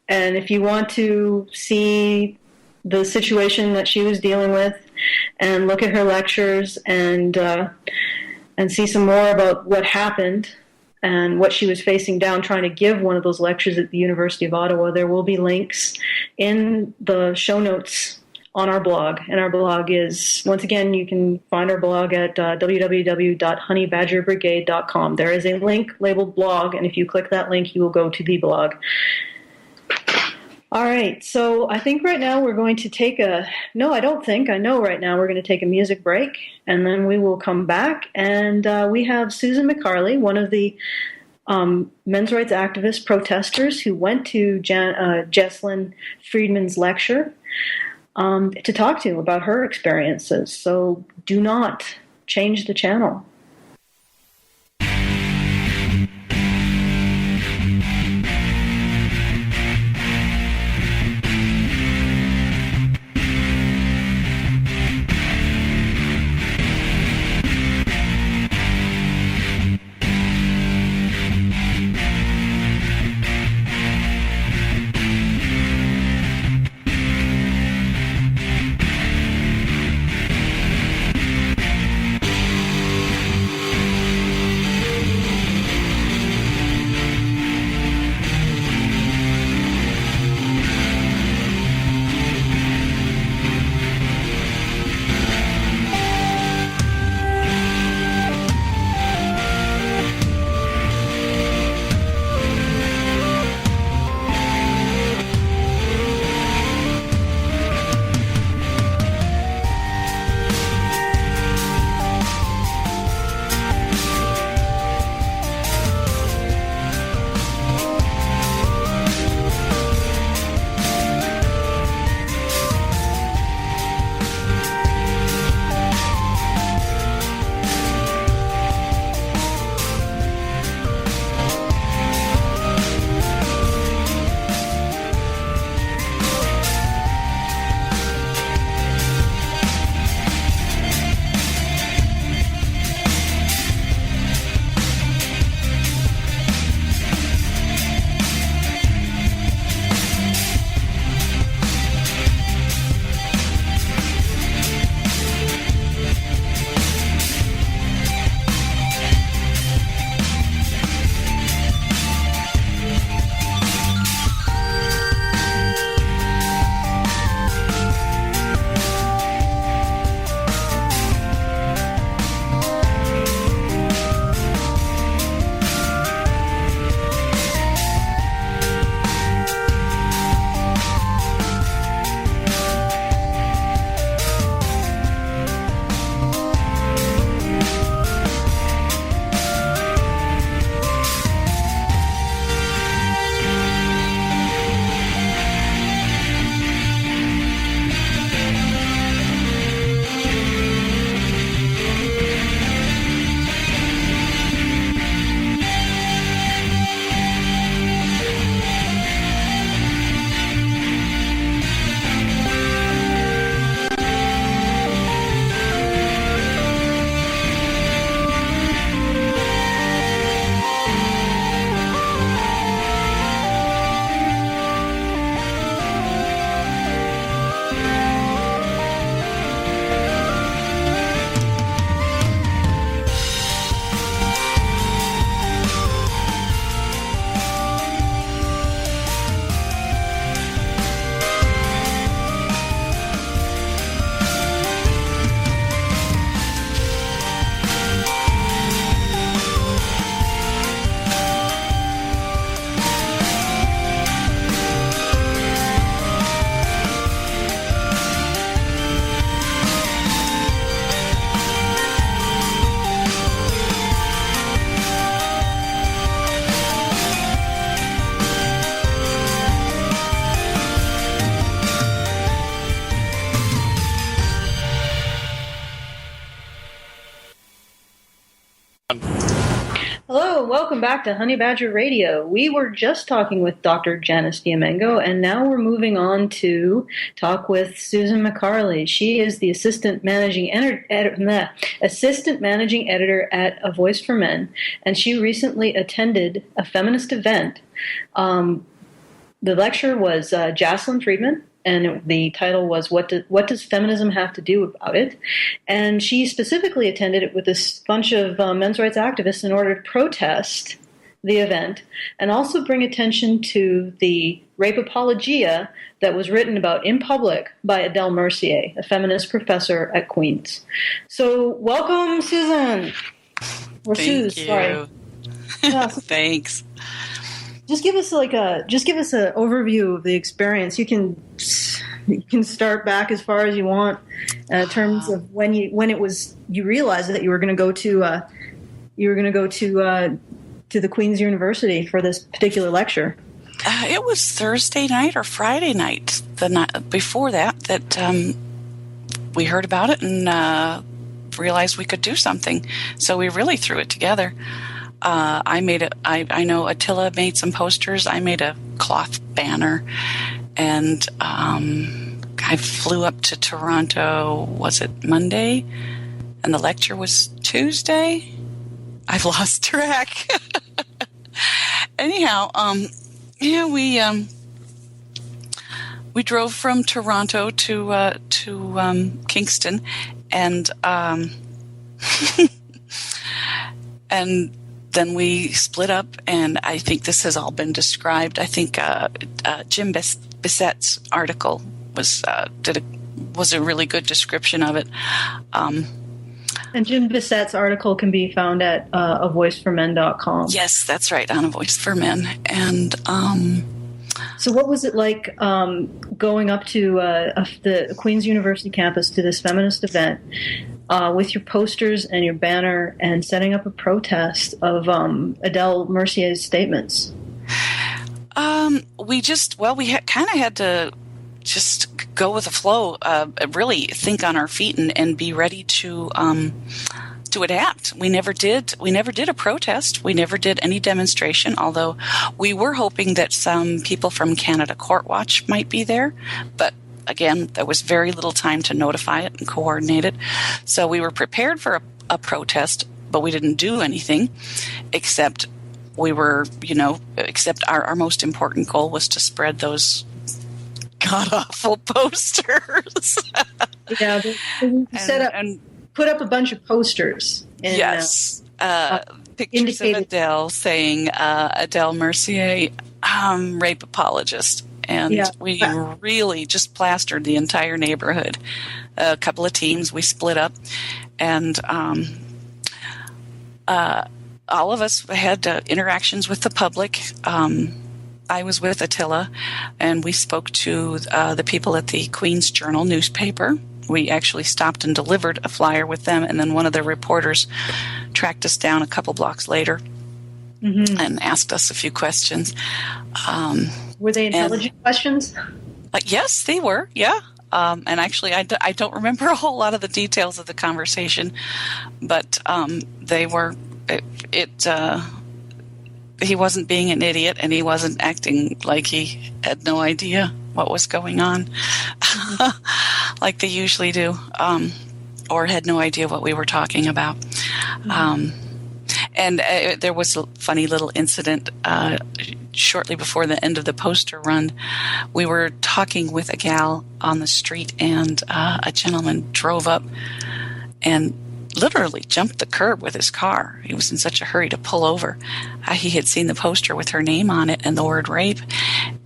And if you want to see the situation that she was dealing with and look at her lectures and see some more about what happened and what she was facing down trying to give one of those lectures at the University of Ottawa, there will be links in the show notes on our blog. And our blog is, once again, you can find our blog at www.honeybadgerbrigade.com. There is a link labeled blog, and if you click that link, you will go to the blog. All right, so I think right now we're going to take I know right now we're going to take a music break, and then we will come back, and we have Susan McCarley, one of the men's rights activist protesters who went to Jesslyn Friedman's lecture to talk to about her experiences. So do not change the channel. Hello, and welcome back to Honey Badger Radio. We were just talking with Dr. Janice Diamengo, and now we're moving on to talk with Susan McCarley. She is the assistant managing editor at A Voice for Men, and she recently attended a feminist event. The lecture was Jocelyn Friedman, and the title was What Does Feminism Have to Do About It? And she specifically attended it with this bunch of men's rights activists in order to protest the event and also bring attention to the rape apologia that was written about in public by Adele Mercier, a feminist professor at Queen's. So welcome, Susan. Or Thank Suze, you. sorry. Yeah, Thanks. Just give us an overview of the experience. You can start back as far as you want in terms of when it was you realized that you were going to go to the Queen's University for this particular lecture. It was Thursday night or Friday night, the night before that we heard about it and realized we could do something. So we really threw it together. I know Attila made some posters. I made a cloth banner, and I flew up to Toronto. Was it Monday? And the lecture was Tuesday. I've lost track. Anyhow, we drove from Toronto to Kingston, and and then we split up, and I think this has all been described. I think Jim Bissett's article was a really good description of it. And Jim Bissett's article can be found at avoiceformen.com. Yes, that's right, on A Voice for Men. And so what was it like going up to the Queen's University campus to this feminist event with your posters and your banner and setting up a protest of Adele Mercier's statements? We kind of had to just go with the flow, really think on our feet and be ready to adapt. We never did a protest. We never did any demonstration, although we were hoping that some people from Canada Court Watch might be there. But again, there was very little time to notify it and coordinate it. So we were prepared for a protest, but we didn't do anything except our most important goal was to spread those god-awful posters. Yeah, put up a bunch of posters. And, yes. Pictures of Adele saying, Adele Mercier, rape apologist. And we really just plastered the entire neighborhood. A couple of teams, we split up. And all of us had interactions with the public. I was with Attila, and we spoke to the people at the Queen's Journal newspaper. We actually stopped and delivered a flyer with them, and then one of the reporters tracked us down a couple blocks later and asked us a few questions. Were they intelligent questions? Yes, they were, yeah. And actually, I don't remember a whole lot of the details of the conversation, but they were he wasn't being an idiot, and he wasn't acting like he had no idea what was going on, like they usually do, or had no idea what we were talking about. And there was a funny little incident shortly before the end of the poster run. We were talking with a gal on the street, and a gentleman drove up and literally jumped the curb with his car. He was in such a hurry to pull over. He had seen the poster with her name on it and the word rape,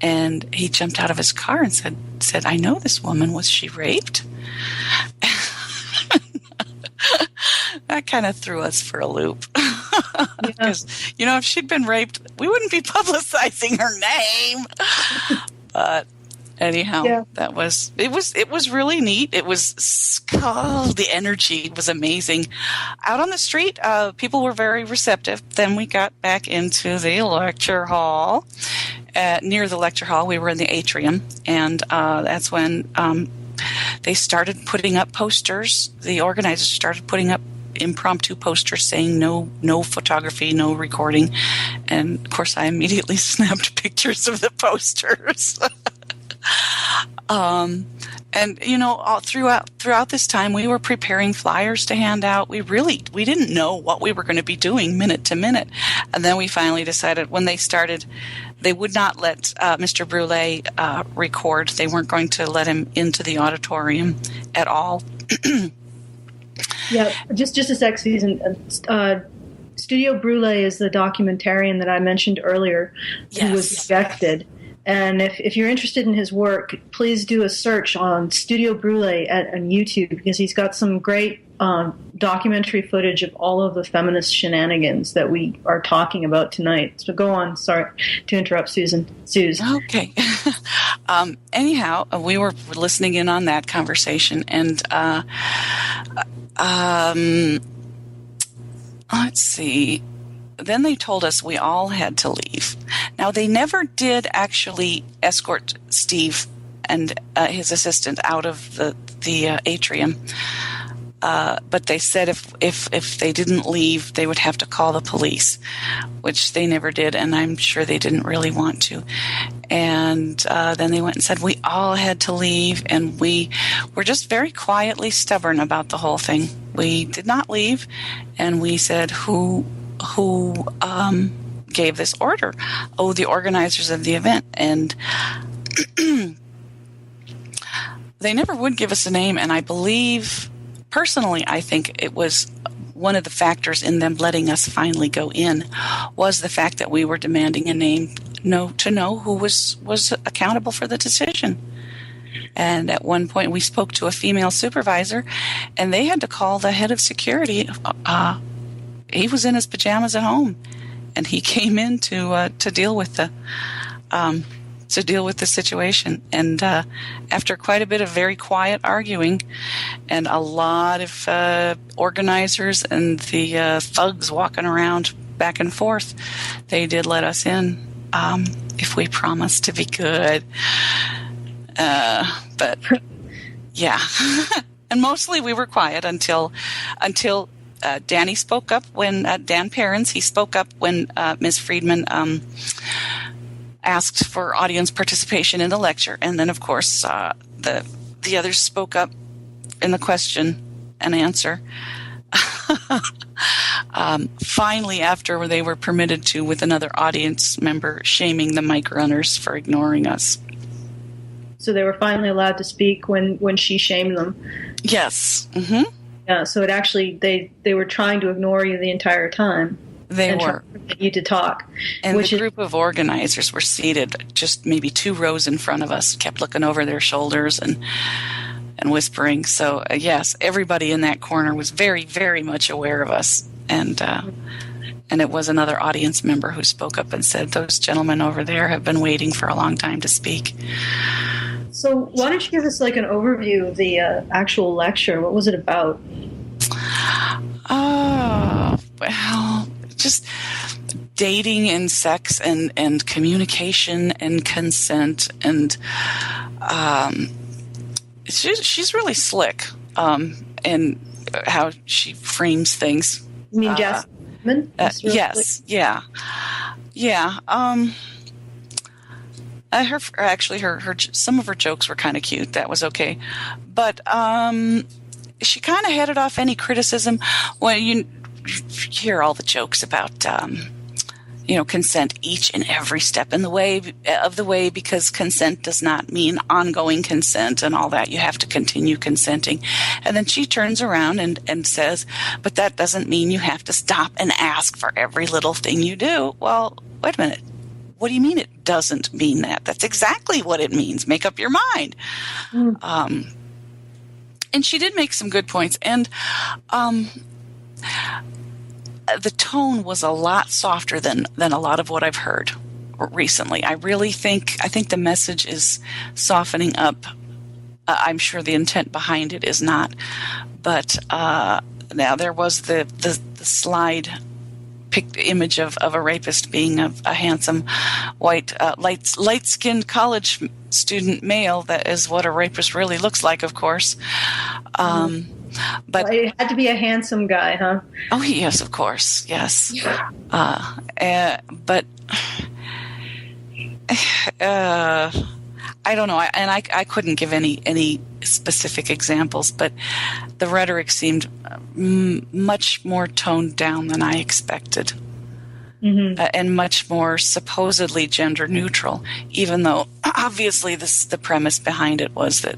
and he jumped out of his car and said, "I know this woman. Was she raped?" That kind of threw us for a loop. Because, if she'd been raped, we wouldn't be publicizing her name. But anyhow, it was really neat. It was, the energy was amazing. Out on the street, people were very receptive. Then we got back into the lecture hall. Near the lecture hall, we were in the atrium, and that's when they started putting up posters. The organizers started putting up impromptu posters saying no photography, no recording. And of course, I immediately snapped pictures of the posters. And all throughout this time, we were preparing flyers to hand out. We didn't know what we were going to be doing minute to minute. And then we finally decided when they started, they would not let Mr. Brule record. They weren't going to let him into the auditorium at all. Yeah, just a sec, Susan. Studio Brule is the documentarian that I mentioned earlier who was ejected. And if you're interested in his work, please do a search on Studio Brule on YouTube, because he's got some great documentary footage of all of the feminist shenanigans that we are talking about tonight. So go on. Sorry to interrupt, Susan. Okay. Anyhow, we were listening in on that conversation, and let's see. Then they told us we all had to leave. Now, they never did actually escort Steve and his assistant out of the atrium. But they said if they didn't leave, they would have to call the police, which they never did, and I'm sure they didn't really want to. And then they went and said we all had to leave, and we were just very quietly stubborn about the whole thing. We did not leave, and we said, who gave this order? Oh, the organizers of the event. And they never would give us a name, and I believe, personally, I think it was one of the factors in them letting us finally go in was the fact that we were demanding a name to know who was accountable for the decision. And at one point we spoke to a female supervisor, and they had to call the head of security. He was in his pajamas at home, and he came in to deal with the situation. And after quite a bit of very quiet arguing, and a lot of organizers and the thugs walking around back and forth, they did let us in if we promised to be good. But yeah, and mostly we were quiet until. Danny spoke up when Dan Perrins, he spoke up when Ms. Friedman asked for audience participation in the lecture, and then of course the others spoke up in the question and answer. Finally, after they were permitted to, with another audience member shaming the mic runners for ignoring us. So they were finally allowed to speak when she shamed them. Yes. Mm-hmm. Yeah, so it actually, they were trying to ignore you the entire time. They were. Trying to get you to talk. And the group of organizers were seated just maybe 2 rows in front of us, kept looking over their shoulders and whispering. So, yes, everybody in that corner was very, very much aware of us. And it was another audience member who spoke up and said, those gentlemen over there have been waiting for a long time to speak. So why don't you give us like an overview of the actual lecture? What was it about? Well, just dating and sex and communication and consent, and she's really slick in how she frames things. You mean Jasmine? Yes, slick? Yeah. Her some of her jokes were kind of cute. That was okay, but she kind of headed off any criticism when you hear all the jokes about consent each and every step in the way, because consent does not mean ongoing consent and all that. You have to continue consenting. And then she turns around and says, but that doesn't mean you have to stop and ask for every little thing you do. Well, wait a minute. What do you mean it doesn't mean that? That's exactly what it means. Make up your mind. And she did make some good points. And the tone was a lot softer than a lot of what I've heard recently. I think the message is softening up. I'm sure the intent behind it is not. But now there was the slide picked image of a rapist being a handsome white light-skinned college student male. That is what a rapist really looks like, of course. But well, it had to be a handsome guy, huh? Oh, yes, of course, yes. But I don't know, I couldn't give any specific examples, but the rhetoric seemed much more toned down than I expected. Mm-hmm. And much more supposedly gender neutral, even though obviously the premise behind it was that,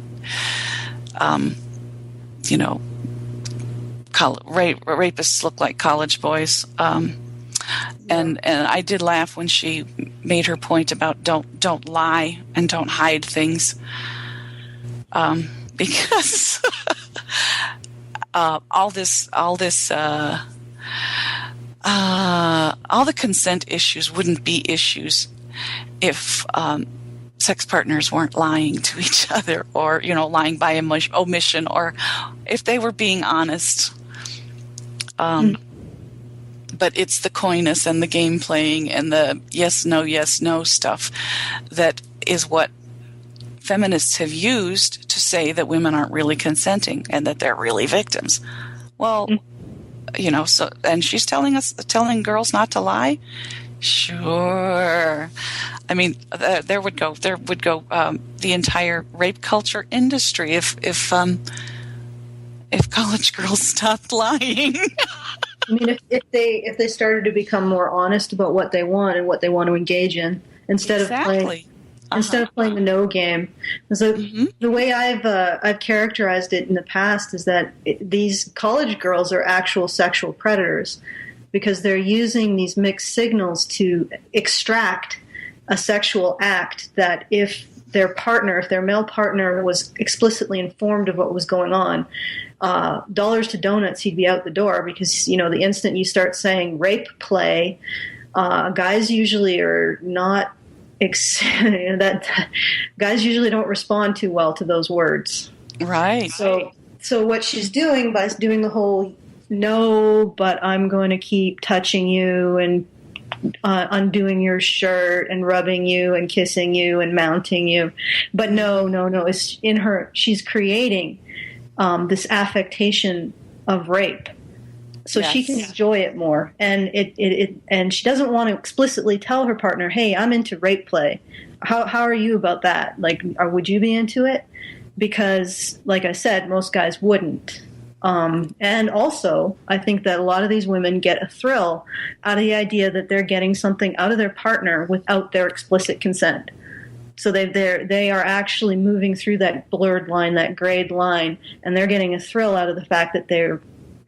rapists look like college boys. And I did laugh when she made her point about don't lie and don't hide things, because all the consent issues wouldn't be issues if sex partners weren't lying to each other, or lying by omission, or if they were being honest. But it's the coyness and the game playing and the yes no stuff that is what feminists have used to say that women aren't really consenting and that they're really victims. Well, so, and she's telling girls not to lie. Sure. I mean, there would go the entire rape culture industry if college girls stopped lying. I mean, if they started to become more honest about what they want and what they want to engage in, instead of playing the no game. So the way I've characterized it in the past is that these college girls are actual sexual predators, because they're using these mixed signals to extract a sexual act that if their male partner was explicitly informed of what was going on, dollars to donuts, he'd be out the door, because, the instant you start saying rape play, guys usually are not, guys usually don't respond too well to those words. Right. So what she's doing by doing the whole, no, but I'm going to keep touching you and undoing your shirt and rubbing you and kissing you and mounting you. But no. It's in her. She's creating this affectation of rape, so she can enjoy it more. And and she doesn't want to explicitly tell her partner, "Hey, I'm into rape play. How are you about that? Like, would you be into it?" Because, like I said, most guys wouldn't. And also, I think that a lot of these women get a thrill out of the idea that they're getting something out of their partner without their explicit consent. So they are actually moving through that blurred line, that grayed line, and they're getting a thrill out of the fact that they're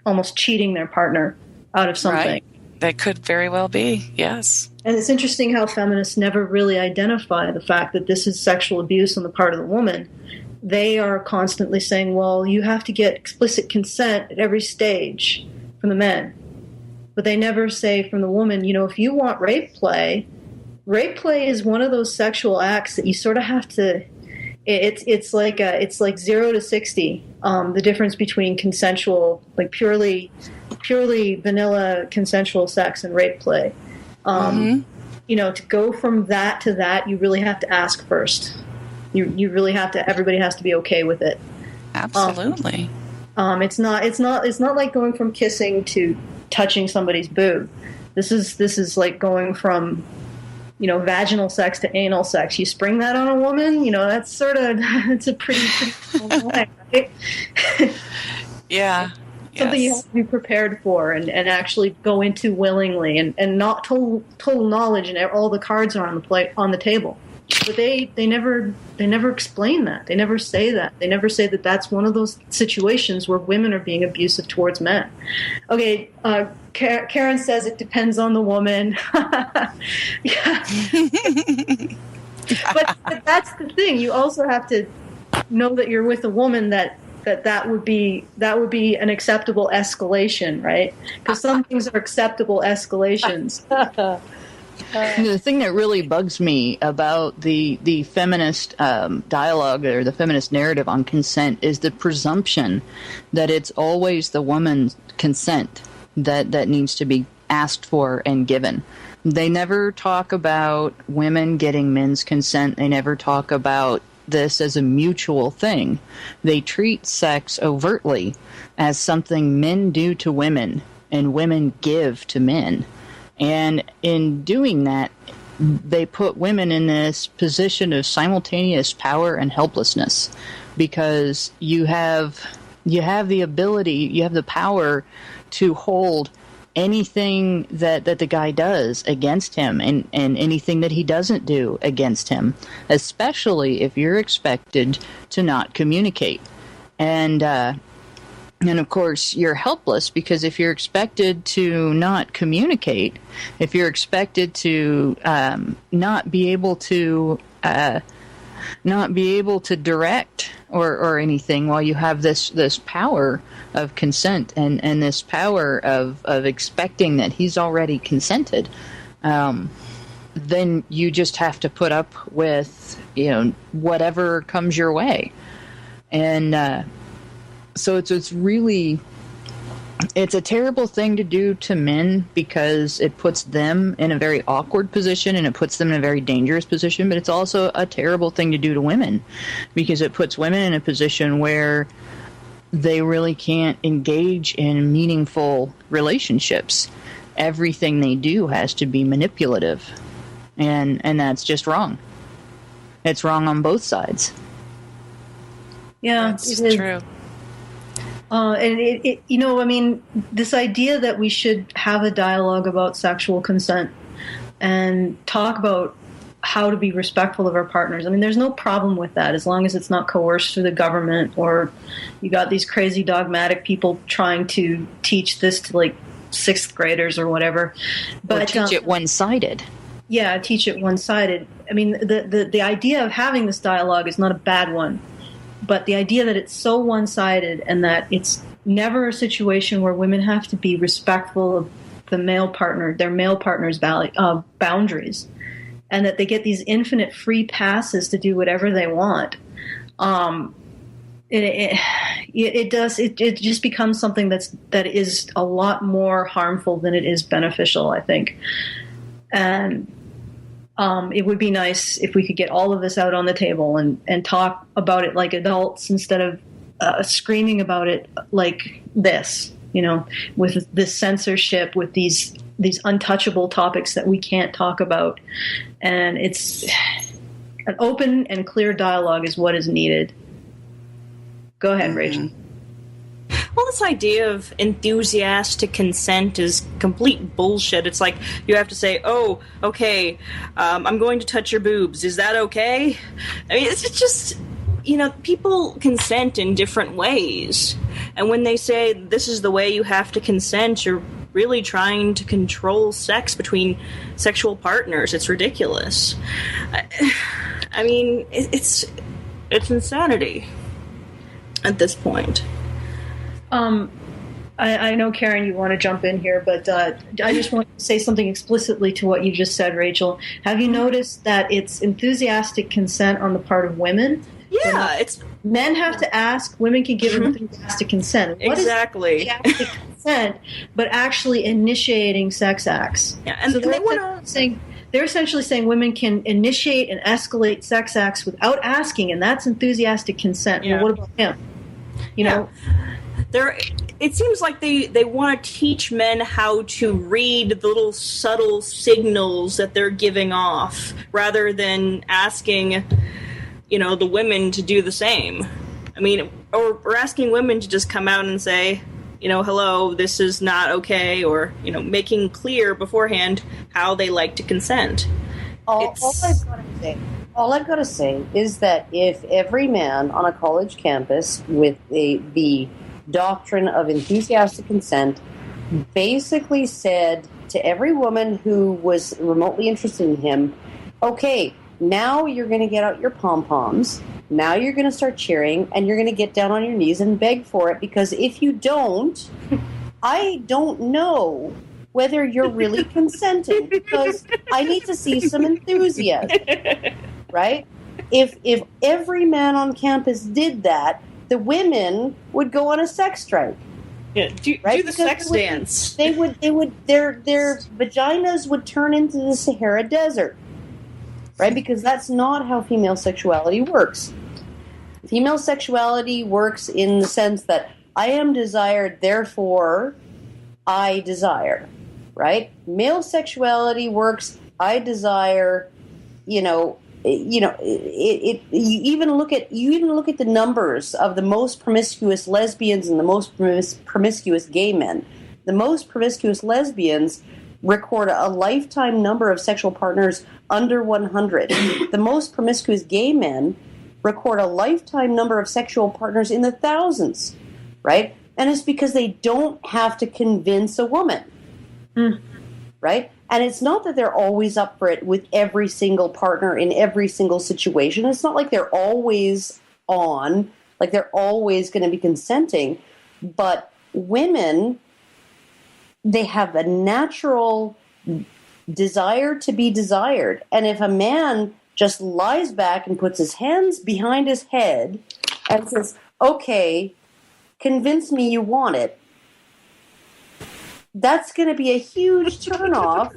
almost cheating their partner out of something. Right. That could very well be, yes. And it's interesting how feminists never really identify the fact that this is sexual abuse on the part of the woman. They are constantly saying, well, you have to get explicit consent at every stage from the men. But they never say from the woman, if you want rape play is one of those sexual acts that you sort of have to, it's like 0 to 60. The difference between consensual, like purely vanilla consensual sex and rape play. To go from that to that, you really have to ask first. You really have to. Everybody has to be okay with it. Absolutely. It's not like going from kissing to touching somebody's boob. This is like going from, vaginal sex to anal sex. You spring that on a woman, that's sort of, it's a pretty way, right? Yeah. Something you have to be prepared for and actually go into willingly and not total knowledge and all the cards are on the table. But they never explain that. They never say that. They never say that that's one of those situations where women are being abusive towards men. Okay, Karen says it depends on the woman. Yeah. but that's the thing. You also have to know that you're with a woman that would be an acceptable escalation, right? Because some things are acceptable escalations. The thing that really bugs me about the feminist dialogue or the feminist narrative on consent is the presumption that it's always the woman's consent that needs to be asked for and given. They never talk about women getting men's consent. They never talk about this as a mutual thing. They treat sex overtly as something men do to women and women give to men. And in doing that, they put women in this position of simultaneous power and helplessness, because you have the ability, you have the power to hold anything that the guy does against him, and anything that he doesn't do against him, especially if you're expected to not communicate. And of course, you're helpless, because if you're expected to not communicate, if you're expected to not be able to direct or anything, while you have this power of consent and this power of expecting that he's already consented, then you just have to put up with, whatever comes your way. And so it's a terrible thing to do to men, because it puts them in a very awkward position and it puts them in a very dangerous position. But it's also a terrible thing to do to women, because it puts women in a position where they really can't engage in meaningful relationships. Everything they do has to be manipulative, and that's just wrong. It's wrong on both sides. Yeah, That's true. And this idea that we should have a dialogue about sexual consent and talk about how to be respectful of our partners. I mean, there's no problem with that, as long as it's not coerced through the government, or you got these crazy dogmatic people trying to teach this to like 6th graders or whatever. But or teach it one-sided. Yeah, teach it one-sided. I mean, the idea of having this dialogue is not a bad one. But the idea that it's so one-sided, and that it's never a situation where women have to be respectful of their male partner's boundaries, and that they get these infinite free passes to do whatever they want, it just becomes something that is a lot more harmful than it is beneficial, I think. And it would be nice if we could get all of this out on the table and talk about it like adults, instead of screaming about it like this, with this censorship, with these untouchable topics that we can't talk about. And it's an open and clear dialogue is what is needed. Go ahead, Rachel. Well, this idea of enthusiastic consent is complete bullshit. It's like you have to say, oh, okay, I'm going to touch your boobs. Is that okay? I mean, it's just, people consent in different ways. And when they say this is the way you have to consent, you're really trying to control sex between sexual partners. It's ridiculous. I mean, it's insanity at this point. I know, Karen, you want to jump in here, but I just want to say something explicitly to what you just said, Rachel. Have you noticed that it's enthusiastic consent on the part of women? Yeah, men have to ask, women can give enthusiastic consent. What exactly. is enthusiastic consent, but actually initiating sex acts? Yeah, and so they're essentially saying women can initiate and escalate sex acts without asking, and that's enthusiastic consent. Yeah. Well, what about him? It seems like they want to teach men how to read the little subtle signals that they're giving off, rather than asking, the women to do the same. I mean, or asking women to just come out and say, hello, this is not okay, or, making clear beforehand how they like to consent. All I've got to say is that if every man on a college campus with the doctrine of enthusiastic consent basically said to every woman who was remotely interested in him, okay, now you're going to get out your pom-poms, now you're going to start cheering, and you're going to get down on your knees and beg for it, because if you don't, I don't know whether you're really consenting, because I need to see some enthusiasm, right? If every man on campus did that, the women would go on a sex strike. Yeah, do the sex dance. Their vaginas would turn into the Sahara Desert. right? Because that's not how female sexuality works. Female sexuality works in the sense that I am desired, therefore I desire, right? Male sexuality works, I desire, you even look at the numbers of the most promiscuous lesbians and the most promiscuous gay men. The most promiscuous lesbians record a lifetime number of sexual partners under 100. The most promiscuous gay men record a lifetime number of sexual partners in the thousands, right? And it's because they don't have to convince a woman, right? And it's not that they're always up for it with every single partner in every single situation. It's not like they're always on, like they're always going to be consenting. But women, they have a natural desire to be desired. And if a man just lies back and puts his hands behind his head and says, okay, convince me you want it, that's going to be a huge turnoff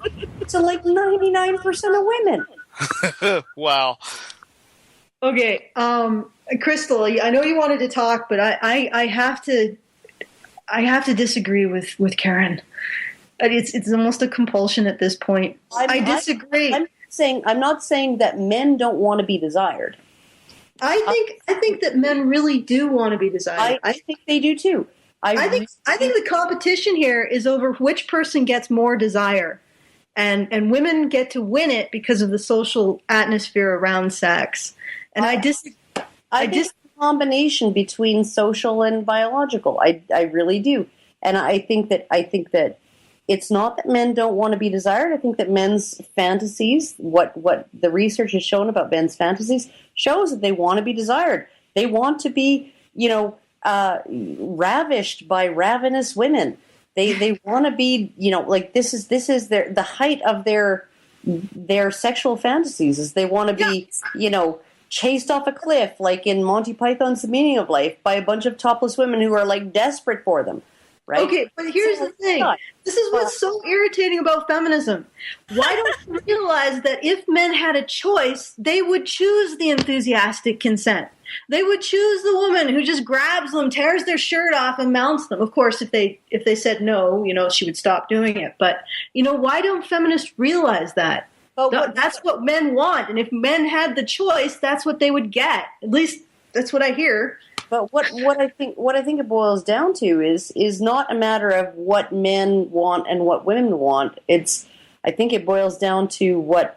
to like 99% of women. Wow. Okay, Crystal, I know you wanted to talk, but I have to disagree with Karen. It's almost a compulsion at this point. I disagree. I'm not saying that men don't want to be desired. I think that men really do want to be desired. I think they do too. I think the competition here is over which person gets more desire, and women get to win it because of the social atmosphere around sex. And I think it's a combination between social and biological. I really do, and I think that it's not that men don't want to be desired. I think that men's fantasies, what the research has shown about men's fantasies, shows that they want to be desired. They want to be, ravished by ravenous women. They want to be, like this is the height of their sexual fantasies. Is they want to be, chased off a cliff, like in Monty Python's The Meaning of Life, by a bunch of topless women who are like desperate for them. Right? Okay, but here's the thing. This is what's so irritating about feminism. Why don't you realize that if men had a choice, they would choose the enthusiastic consent? They would choose the woman who just grabs them, tears their shirt off, and mounts them. Of course, if they said no, she would stop doing it. But, why don't feminists realize that? That's what men want. And if men had the choice, that's what they would get. At least that's what I hear. But what I think it boils down to is not a matter of what men want and what women want. I think it boils down to what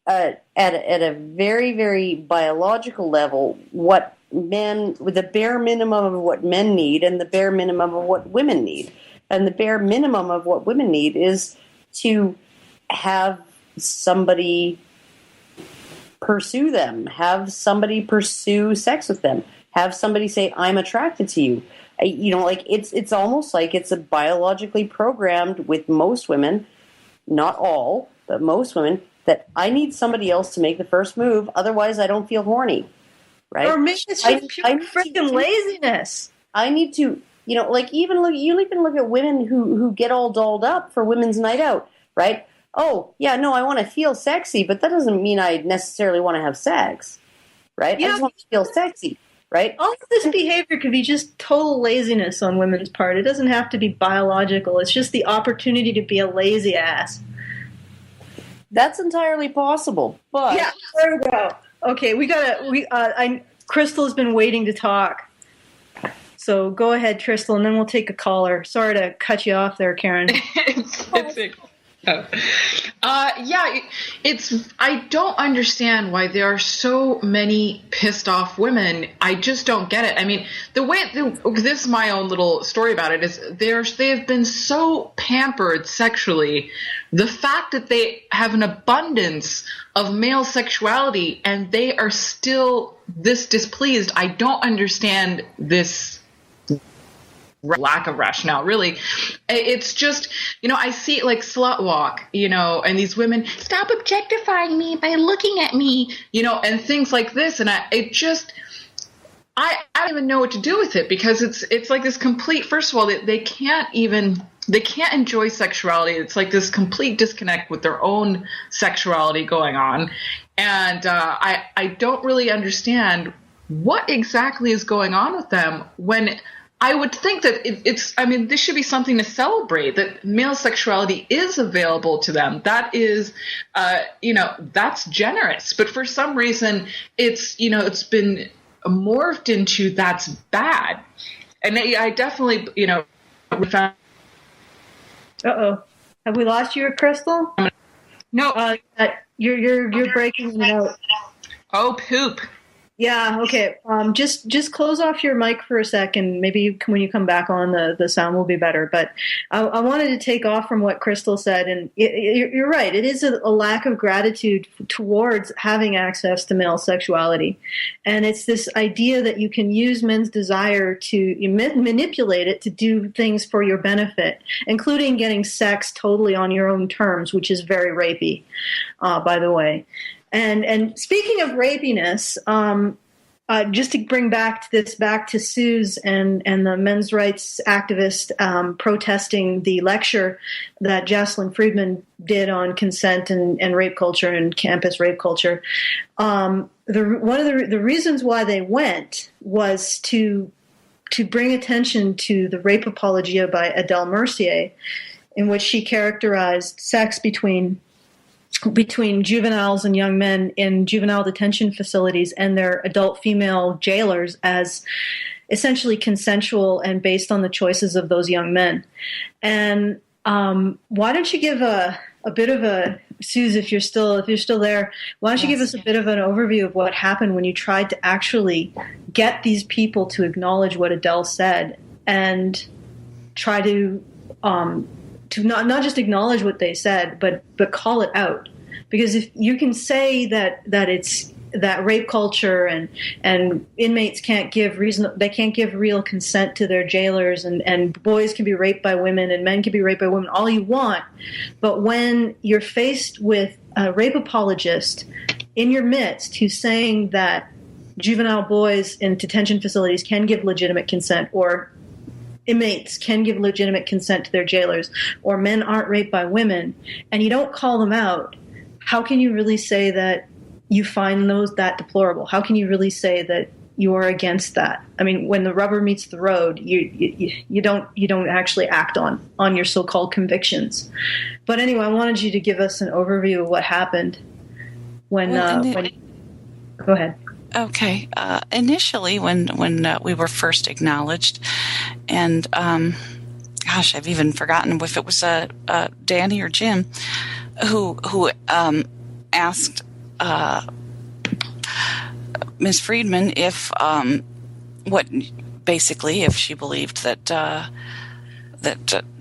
at a very, very biological level, what men, with the bare minimum of what men need and the bare minimum of what women need. And the bare minimum of what women need is to have somebody pursue them, have somebody pursue sex with them. Have somebody say, I'm attracted to you. It's almost like it's a biologically programmed with most women, not all, but most women, that I need somebody else to make the first move. Otherwise, I don't feel horny. Right? Or maybe it's just pure freaking laziness. I need to, you even look at women who get all dolled up for women's night out, right? Oh, yeah, no, I want to feel sexy, but that doesn't mean I necessarily want to have sex, right? I just want to feel sexy. Right? All of this behavior could be just total laziness on women's part. It doesn't have to be biological. It's just the opportunity to be a lazy ass. That's entirely possible. But yeah, there we go. Okay, Crystal's been waiting to talk. So go ahead, Crystal, and then we'll take a caller. Sorry to cut you off there, Karen. I don't understand why there are so many pissed off women. I just don't get it. I mean, this is my own little story about it, is they have been so pampered sexually. The fact that they have an abundance of male sexuality and they are still this displeased, I don't understand this lack of rationale, really. It's just, I see it like Slut Walk, and these women, stop objectifying me by looking at me, and things like this. And I don't even know what to do with it, because it's like this complete, first of all, they can't enjoy sexuality. It's like this complete disconnect with their own sexuality going on. And I don't really understand what exactly is going on with them when I would think that this should be something to celebrate, that male sexuality is available to them. That is, that's generous. But for some reason, it's been morphed into that's bad. And I definitely, found. Uh-oh. Have we lost you, Crystal? No. You're breaking it out. Oh, poop. Yeah, okay. Just close off your mic for a second. Maybe when you come back on, the sound will be better. But I wanted to take off from what Crystal said. And you're right. It is a lack of gratitude towards having access to male sexuality. And it's this idea that you can use men's desire to manipulate it to do things for your benefit, including getting sex totally on your own terms, which is very rapey, by the way. And speaking of rapiness, just to bring back to Suze and the men's rights activist protesting the lecture that Jocelyn Friedman did on consent and rape culture and campus rape culture. One of the reasons why they went was to bring attention to the rape apologia by Adele Mercier, in which she characterized sex between juveniles and young men in juvenile detention facilities and their adult female jailers as essentially consensual and based on the choices of those young men. And why don't you give a bit of a, Suze, if you're still there, why don't you give us a bit of an overview of what happened when you tried to actually get these people to acknowledge what Adele said and try to not just acknowledge what they said, but call it out. Because if you can say that it's that rape culture and inmates can't give real consent to their jailers and boys can be raped by women and men can be raped by women all you want, but when you're faced with a rape apologist in your midst who's saying that juvenile boys in detention facilities can give legitimate consent, or inmates can give legitimate consent to their jailers, or men aren't raped by women, and you don't call them out, how can you really say that you find that deplorable? How can you really say that you are against that? I mean, when the rubber meets the road, you don't actually act on your so-called convictions. But anyway, I wanted you to give us an overview of what happened when go ahead. Okay. Initially, when we were first acknowledged, and gosh, I've even forgotten if it was Danny or Jim who asked Ms. Friedman if if she believed that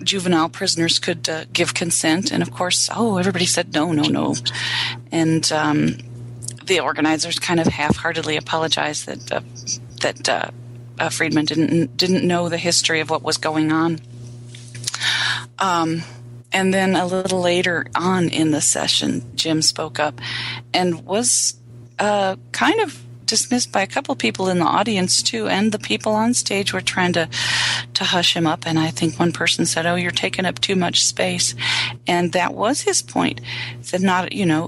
juvenile prisoners could give consent, and of course, everybody said no, and the organizers kind of half-heartedly apologized that Friedman didn't know the history of what was going on. And then a little later on in the session, Jim spoke up and was kind of dismissed by a couple people in the audience too, and the people on stage were trying to hush him up. And I think one person said, "Oh, you're taking up too much space," and that was his point. He said,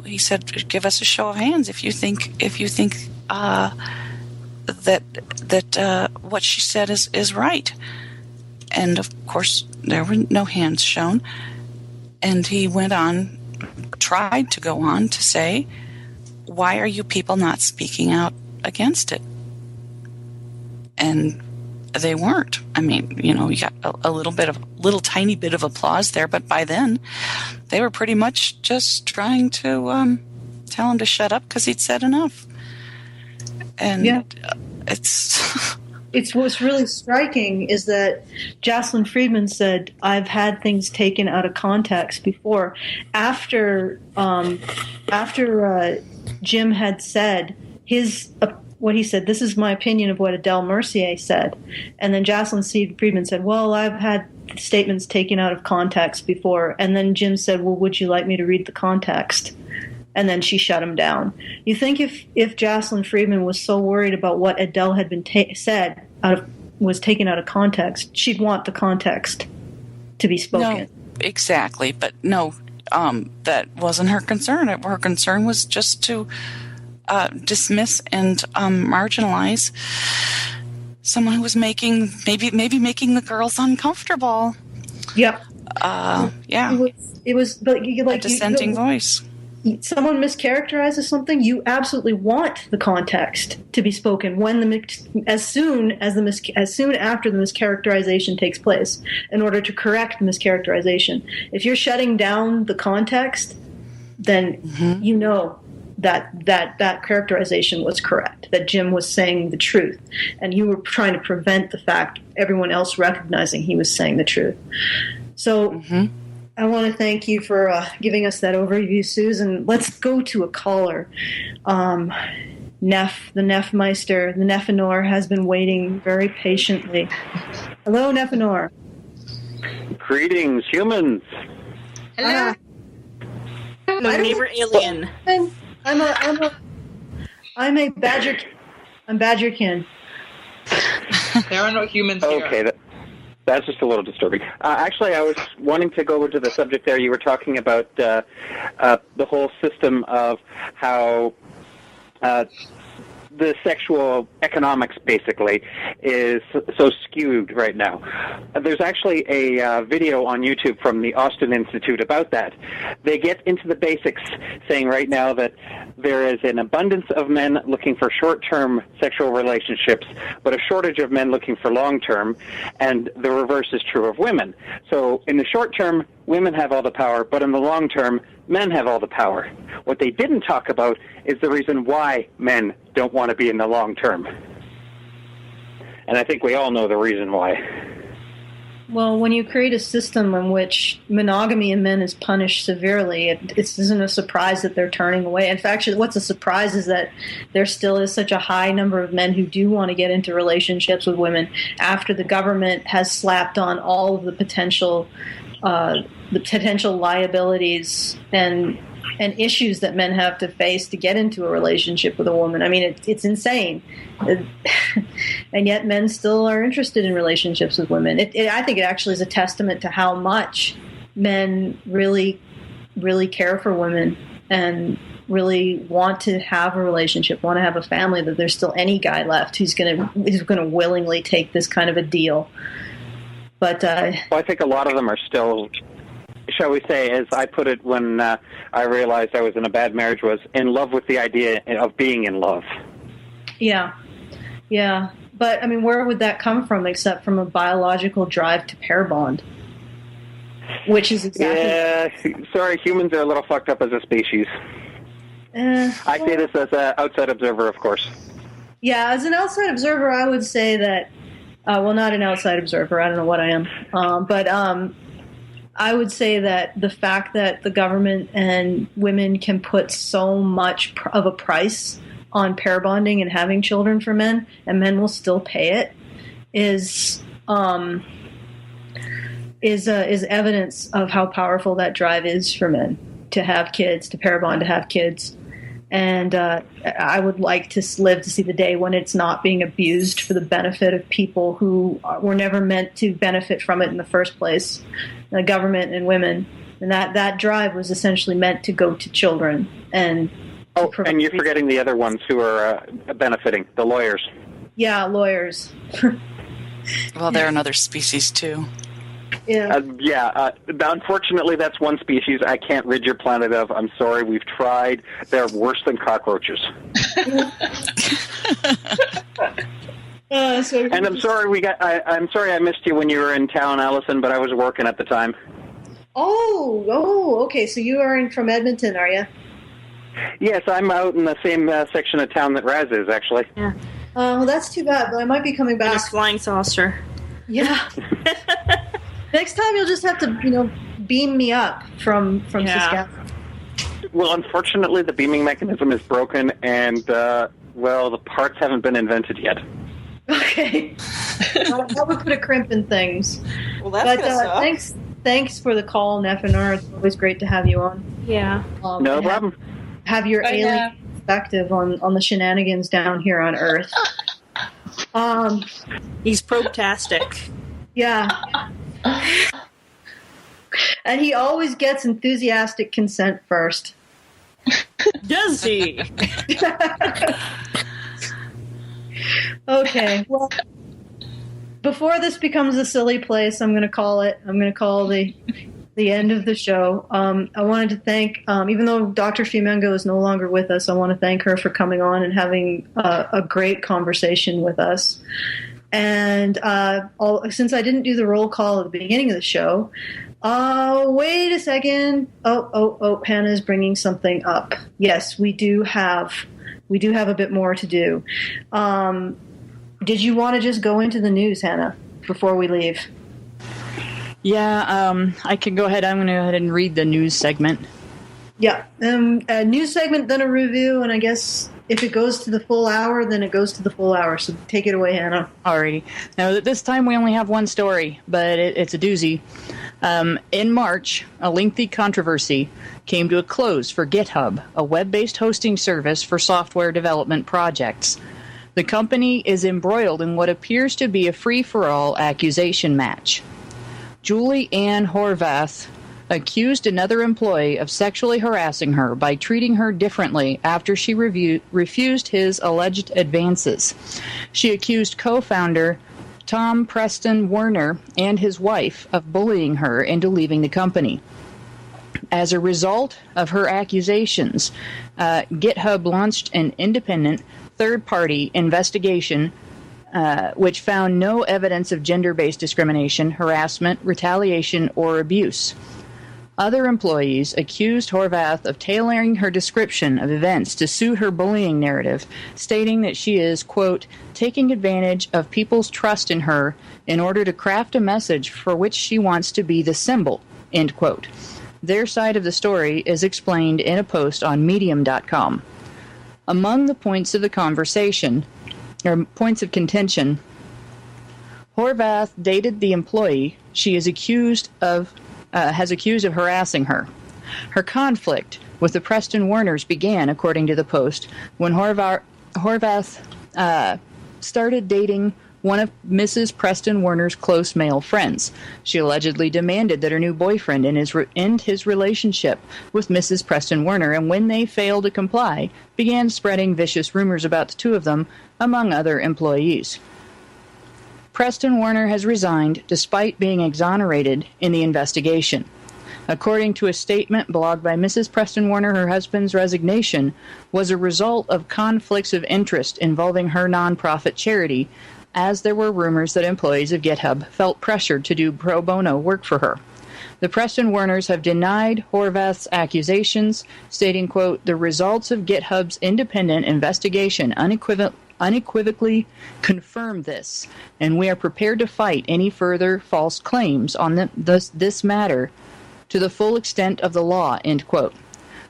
he said, "Give us a show of hands if you think that what she said is right." And of course, there were no hands shown. And he tried to go on to say, "Why are you people not speaking out against it?" And they weren't. I mean, we got a little tiny bit of applause there, but by then they were pretty much just trying to tell him to shut up because he'd said enough. And It's what's really striking is that Jocelyn Friedman said, "I've had things taken out of context before." After Jim had said what he said, "This is my opinion of what Adele Mercier said," and then Jocelyn Friedman said, "Well, I've had statements taken out of context before," and then Jim said, "Well, would you like me to read the context?" And then she shut him down. You think if Jocelyn Friedman was so worried about what Adele had been was taken out of context, she'd want the context to be spoken. No, exactly. But no, that wasn't her concern. Her concern was just to dismiss and marginalize someone who was maybe making the girls uncomfortable. Yep. Yeah. It was, but like a dissenting voice. Someone mischaracterizes something, you absolutely want the context to be spoken as soon after the mischaracterization takes place, in order to correct the mischaracterization. If you're shutting down the context, then you know that characterization was correct, that Jim was saying the truth, and you were trying to prevent the fact everyone else recognizing he was saying the truth. So I want to thank you for giving us that overview, Susan. Let's go to a caller. Neff, the Neffmeister, the Neffanor, has been waiting very patiently. Hello, Neffanor. Greetings, humans. Hello. Hello, neighbor alien. I'm a Badger. I'm Badgerkin. There are no humans here. Okay, that's just a little disturbing. Actually, I was wanting to go into the subject there. You were talking about the whole system of how the sexual economics, basically, is so skewed right now. There's actually a video on YouTube from the Austin Institute about that. They get into the basics, saying right now that there is an abundance of men looking for short-term sexual relationships, but a shortage of men looking for long-term, and the reverse is true of women. So in the short term, women have all the power, but in the long term, men have all the power. What they didn't talk about is the reason why men don't want to be in the long term. And I think we all know the reason why. Well, when you create a system in which monogamy in men is punished severely, it isn't a surprise that they're turning away. In fact, what's a surprise is that there still is such a high number of men who do want to get into relationships with women after the government has slapped on all of the potential liabilities and issues that men have to face to get into a relationship with a woman. I mean, it's insane. And yet men still are interested in relationships with women. I think it actually is a testament to how much men really, really care for women and really want to have a relationship, want to have a family, that there's still any guy left who's going to willingly take this kind of a deal. But well, I think a lot of them are still, shall we say, as I put it when I realized I was in a bad marriage, was in love with the idea of being in love. Yeah. But, I mean, where would that come from except from a biological drive to pair bond? Which is exactly... Yeah, sorry, humans are a little fucked up as a species. I say this as an outside observer, of course. Yeah, as an outside observer, I would say that... well, not an outside observer. I don't know what I am. But I would say that the fact that the government and women can put so much of a price on pair bonding and having children for men, and men will still pay it, is evidence of how powerful that drive is for men to have kids, to pair bond, to have kids. And I would like to live to see the day when it's not being abused for the benefit of people who were never meant to benefit from it in the first place, the government and women. And that drive was essentially meant to go to children. And and you're forgetting the other ones who are benefiting, the lawyers. Yeah, lawyers. Well, they're another species, too. Yeah. Unfortunately, that's one species I can't rid your planet of. I'm sorry, we've tried. They're worse than cockroaches. And I'm sorry I'm sorry I missed you when you were in town, Allison, but I was working at the time. Oh, okay. So you are from Edmonton, are you? Yes, I'm out in the same section of town that Raz is, actually. Yeah. Well, that's too bad, but I might be coming back. In a flying saucer. Yeah. Next time you'll just have to, beam me up from Saskatchewan. Well, unfortunately, the beaming mechanism is broken, and, the parts haven't been invented yet. Okay. That would put a crimp in things. Well, that's but thanks for the call, Neffanor. It's always great to have you on. Yeah. No problem. Have your alien perspective on the shenanigans down here on Earth. He's probe-tastic. Yeah. And he always gets enthusiastic consent first. Does he? Okay. Well, before this becomes a silly place, I'm going to call the end of the show. I wanted to thank, even though Dr. Fiumengo is no longer with us, I want to thank her for coming on and having a great conversation with us. And since I didn't do the roll call at the beginning of the show, wait a second. Oh, Hannah is bringing something up. Yes, we do have a bit more to do. Did you want to just go into the news, Hannah, before we leave? Yeah, I can go ahead. I'm going to go ahead and read the news segment. Yeah, a news segment, then a review, and I guess if it goes to the full hour, then it goes to the full hour. So take it away, Hannah. Alrighty. Now, this time we only have one story, but it's a doozy. In March, a lengthy controversy came to a close for GitHub, a web-based hosting service for software development projects. The company is embroiled in what appears to be a free-for-all accusation match. Julie Ann Horvath accused another employee of sexually harassing her by treating her differently after she refused his alleged advances. She accused co-founder Tom Preston Werner and his wife of bullying her into leaving the company. As a result of her accusations, GitHub launched an independent third-party investigation which found no evidence of gender-based discrimination, harassment, retaliation, or abuse. Other employees accused Horvath of tailoring her description of events to suit her bullying narrative, stating that she is, quote, taking advantage of people's trust in her in order to craft a message for which she wants to be the symbol, end quote. Their side of the story is explained in a post on Medium.com. Among the points of the conversation, or points of contention, Horvath dated the employee she is accused of harassing her. Her conflict with the Preston Werners began, according to the post, when Horvath started dating one of Mrs. Preston Werner's close male friends. She allegedly demanded that her new boyfriend end his relationship with Mrs. Preston Werner, and when they failed to comply, began spreading vicious rumors about the two of them among other employees. Preston Werner has resigned despite being exonerated in the investigation. According to a statement blogged by Mrs. Preston Werner, her husband's resignation was a result of conflicts of interest involving her nonprofit charity, as there were rumors that employees of GitHub felt pressured to do pro bono work for her. The Preston Werners have denied Horvath's accusations, stating, quote, the results of GitHub's independent investigation unequivocally confirm this, and we are prepared to fight any further false claims on this matter to the full extent of the law, end quote.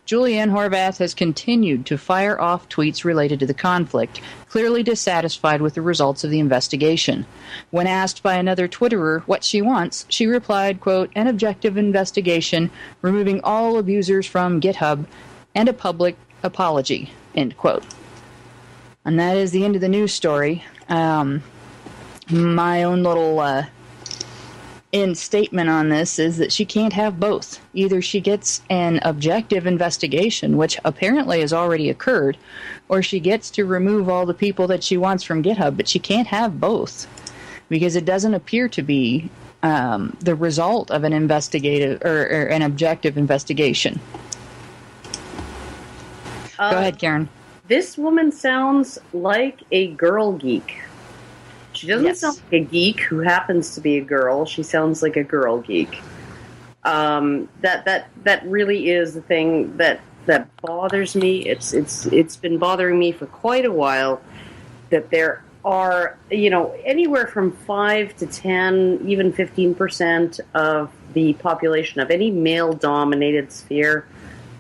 Julie Ann Horvath has continued to fire off tweets related to the conflict, clearly dissatisfied with the results of the investigation. When asked by another Twitterer what she wants, she replied, quote, an objective investigation, removing all abusers from GitHub, and a public apology, end quote. And that is the end of the news story. My own little end statement on this is that she can't have both. Either she gets an objective investigation, which apparently has already occurred, or she gets to remove all the people that she wants from GitHub, but she can't have both because it doesn't appear to be the result of an investigative or an objective investigation. Go ahead, Karen. This woman sounds like a girl geek. She doesn't sound like a geek who happens to be a girl. She sounds like a girl geek. That really is the thing that bothers me. It's been bothering me for quite a while that there are, anywhere from 5 to 10, even 15% of the population of any male-dominated sphere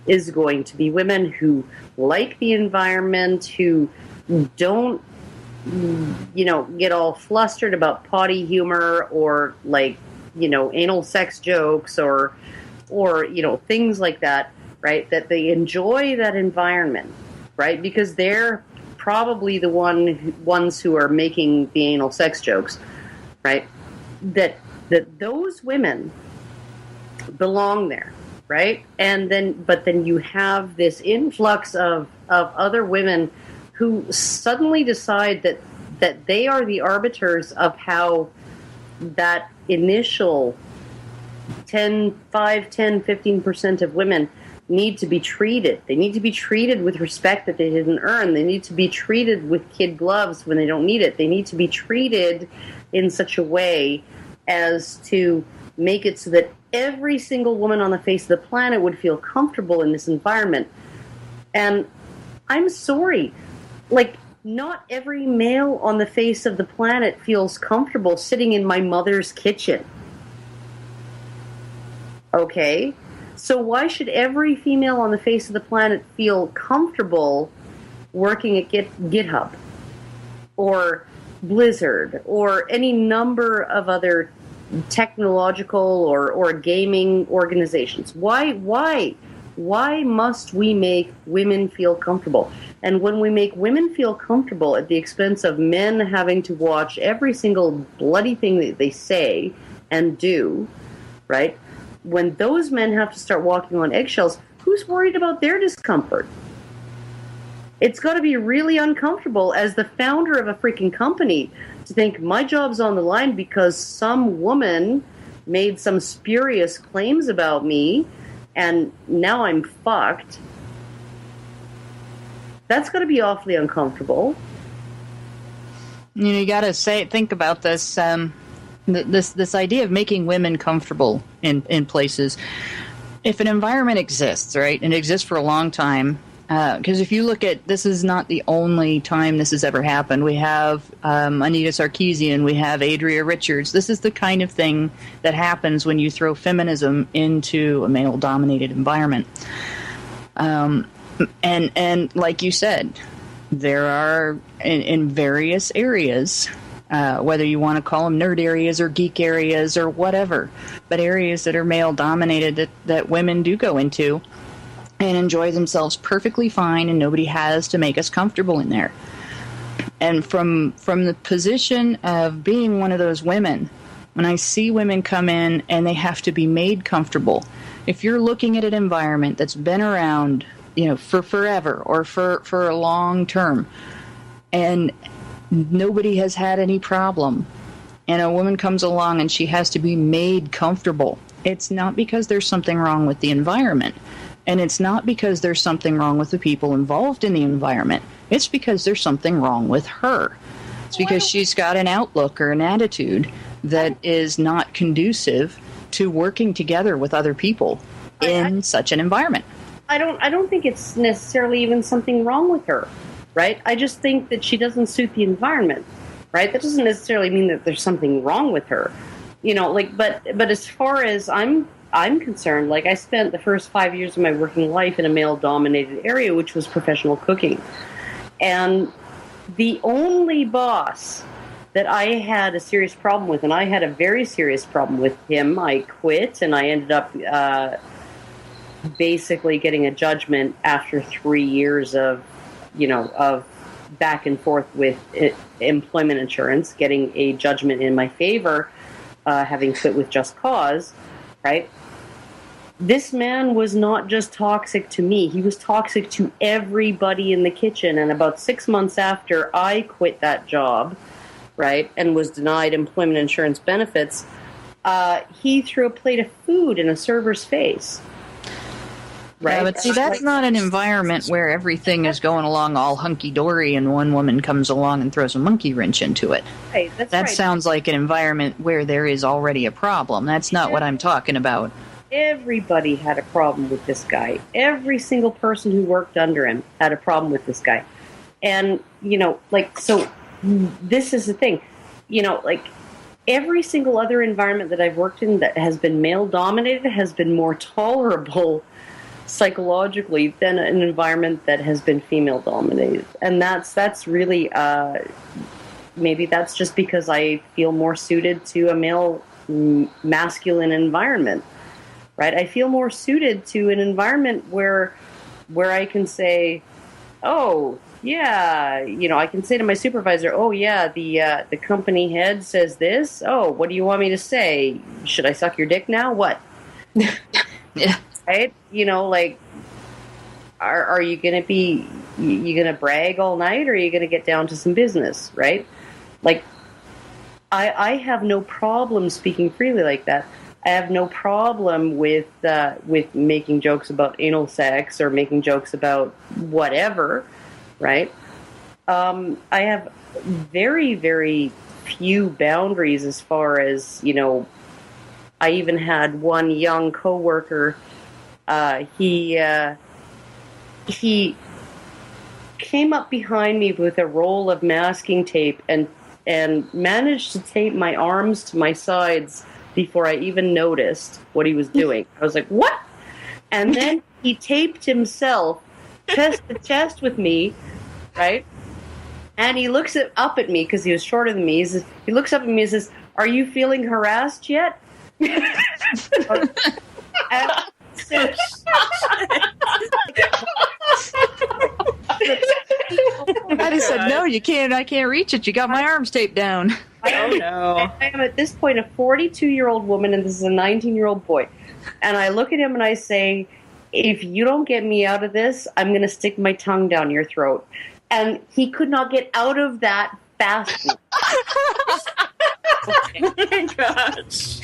is going to be women who like the environment, who don't get all flustered about potty humor or anal sex jokes or things like that, right? That they enjoy that environment, right? Because they're probably the ones who are making the anal sex jokes, right? That those women belong there, right? But then you have this influx of other women who suddenly decide that they are the arbiters of how that initial 15% of women need to be treated. They need to be treated with respect that they didn't earn. They need to be treated with kid gloves when they don't need it. They need to be treated in such a way as to make it so that every single woman on the face of the planet would feel comfortable in this environment. And I'm sorry, like, not every male on the face of the planet feels comfortable sitting in my mother's kitchen. Okay? So why should every female on the face of the planet feel comfortable working at GitHub or Blizzard or any number of other technological or gaming organizations? Why must we make women feel comfortable? And when we make women feel comfortable at the expense of men having to watch every single bloody thing that they say and do, right? When those men have to start walking on eggshells, who's worried about their discomfort? It's got to be really uncomfortable as the founder of a freaking company to think my job's on the line because some woman made some spurious claims about me and now I'm fucked. That's got to be awfully uncomfortable. You know, you got to think about this. This idea of making women comfortable in places. If an environment exists, right, and it exists for a long time, because if you look at, this is not the only time this has ever happened. We have Anita Sarkeesian, we have Adria Richards. This is the kind of thing that happens when you throw feminism into a male-dominated environment. And like you said, there are in various areas, whether you want to call them nerd areas or geek areas or whatever, but areas that are male-dominated that women do go into and enjoy themselves perfectly fine, and nobody has to make us comfortable in there. And from the position of being one of those women, when I see women come in and they have to be made comfortable, if you're looking at an environment that's been around, you know, for forever or for a long term, and nobody has had any problem, and a woman comes along and she has to be made comfortable, it's not because there's something wrong with the environment. And it's not because there's something wrong with the people involved in the environment. It's because there's something wrong with her. It's because she's got an outlook or an attitude that is not conducive to working together with other people in such an environment. I don't think it's necessarily even something wrong with her, right? I just think that she doesn't suit the environment, right? That doesn't necessarily mean that there's something wrong with her. You know, like, but as far as I'm concerned, like, I spent the first 5 years of my working life in a male-dominated area, which was professional cooking. And the only boss that I had a serious problem with, and I had a very serious problem with him, I quit, and I ended up basically getting a judgment after 3 years of back and forth with employment insurance, getting a judgment in my favor, having quit with just cause, right? This man was not just toxic to me. He was toxic to everybody in the kitchen. And about 6 months after I quit that job, right, and was denied employment insurance benefits, he threw a plate of food in a server's face. Right? Yeah, but see, that's not an environment where everything is going along all hunky-dory and one woman comes along and throws a monkey wrench into it. Right, that's that right. sounds like an environment where there is already a problem. That's not what I'm talking about. Everybody had a problem with this guy. Every single person who worked under him had a problem with this guy. And, you know, like, so this is the thing. You know, like, every single other environment that I've worked in that has been male-dominated has been more tolerable psychologically than an environment that has been female-dominated. And that's really, maybe that's just because I feel more suited to a male masculine environment. Right, I feel more suited to an environment where I can say, "Oh, yeah," you know, I can say to my supervisor, "Oh, yeah, the company head says this. Oh, what do you want me to say? Should I suck your dick now? What?" Yeah. Right? Like, are you going to be, you going to brag all night, or are you going to get down to some business, right? Like, I have no problem speaking freely like that. I have no problem with making jokes about anal sex or making jokes about whatever, right? I have very, very few boundaries as far as, I even had one young coworker. He came up behind me with a roll of masking tape and managed to tape my arms to my sides before I even noticed what he was doing. I was like, what? And then he taped himself chest to chest with me, right? And he looks up at me because he was shorter than me. He looks up at me and says, "Are you feeling harassed yet?" And so, I just said, "No, you can't. I can't reach it. You got my arms taped down." Oh no! I am at this point a 42-year-old woman, and this is a 19-year-old boy. And I look at him and I say, "If you don't get me out of this, I'm going to stick my tongue down your throat." And he could not get out of that fast enough. Oh my gosh!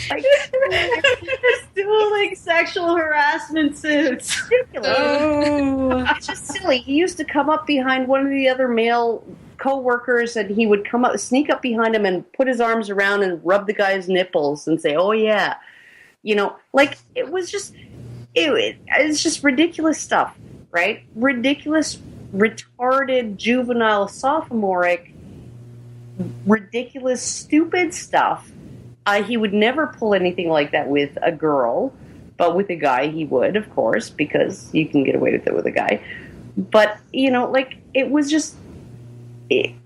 Dueling sexual harassment suits. Oh, it's just silly. He used to come up behind one of the other male co-workers, and he would sneak up behind him and put his arms around and rub the guy's nipples and say, "Oh yeah," like it was just it's just ridiculous stuff, right? Ridiculous, retarded, juvenile, sophomoric, ridiculous, stupid stuff. He would never pull anything like that with a girl, but with a guy he would, of course, because you can get away with it with a guy. But, like, it was just,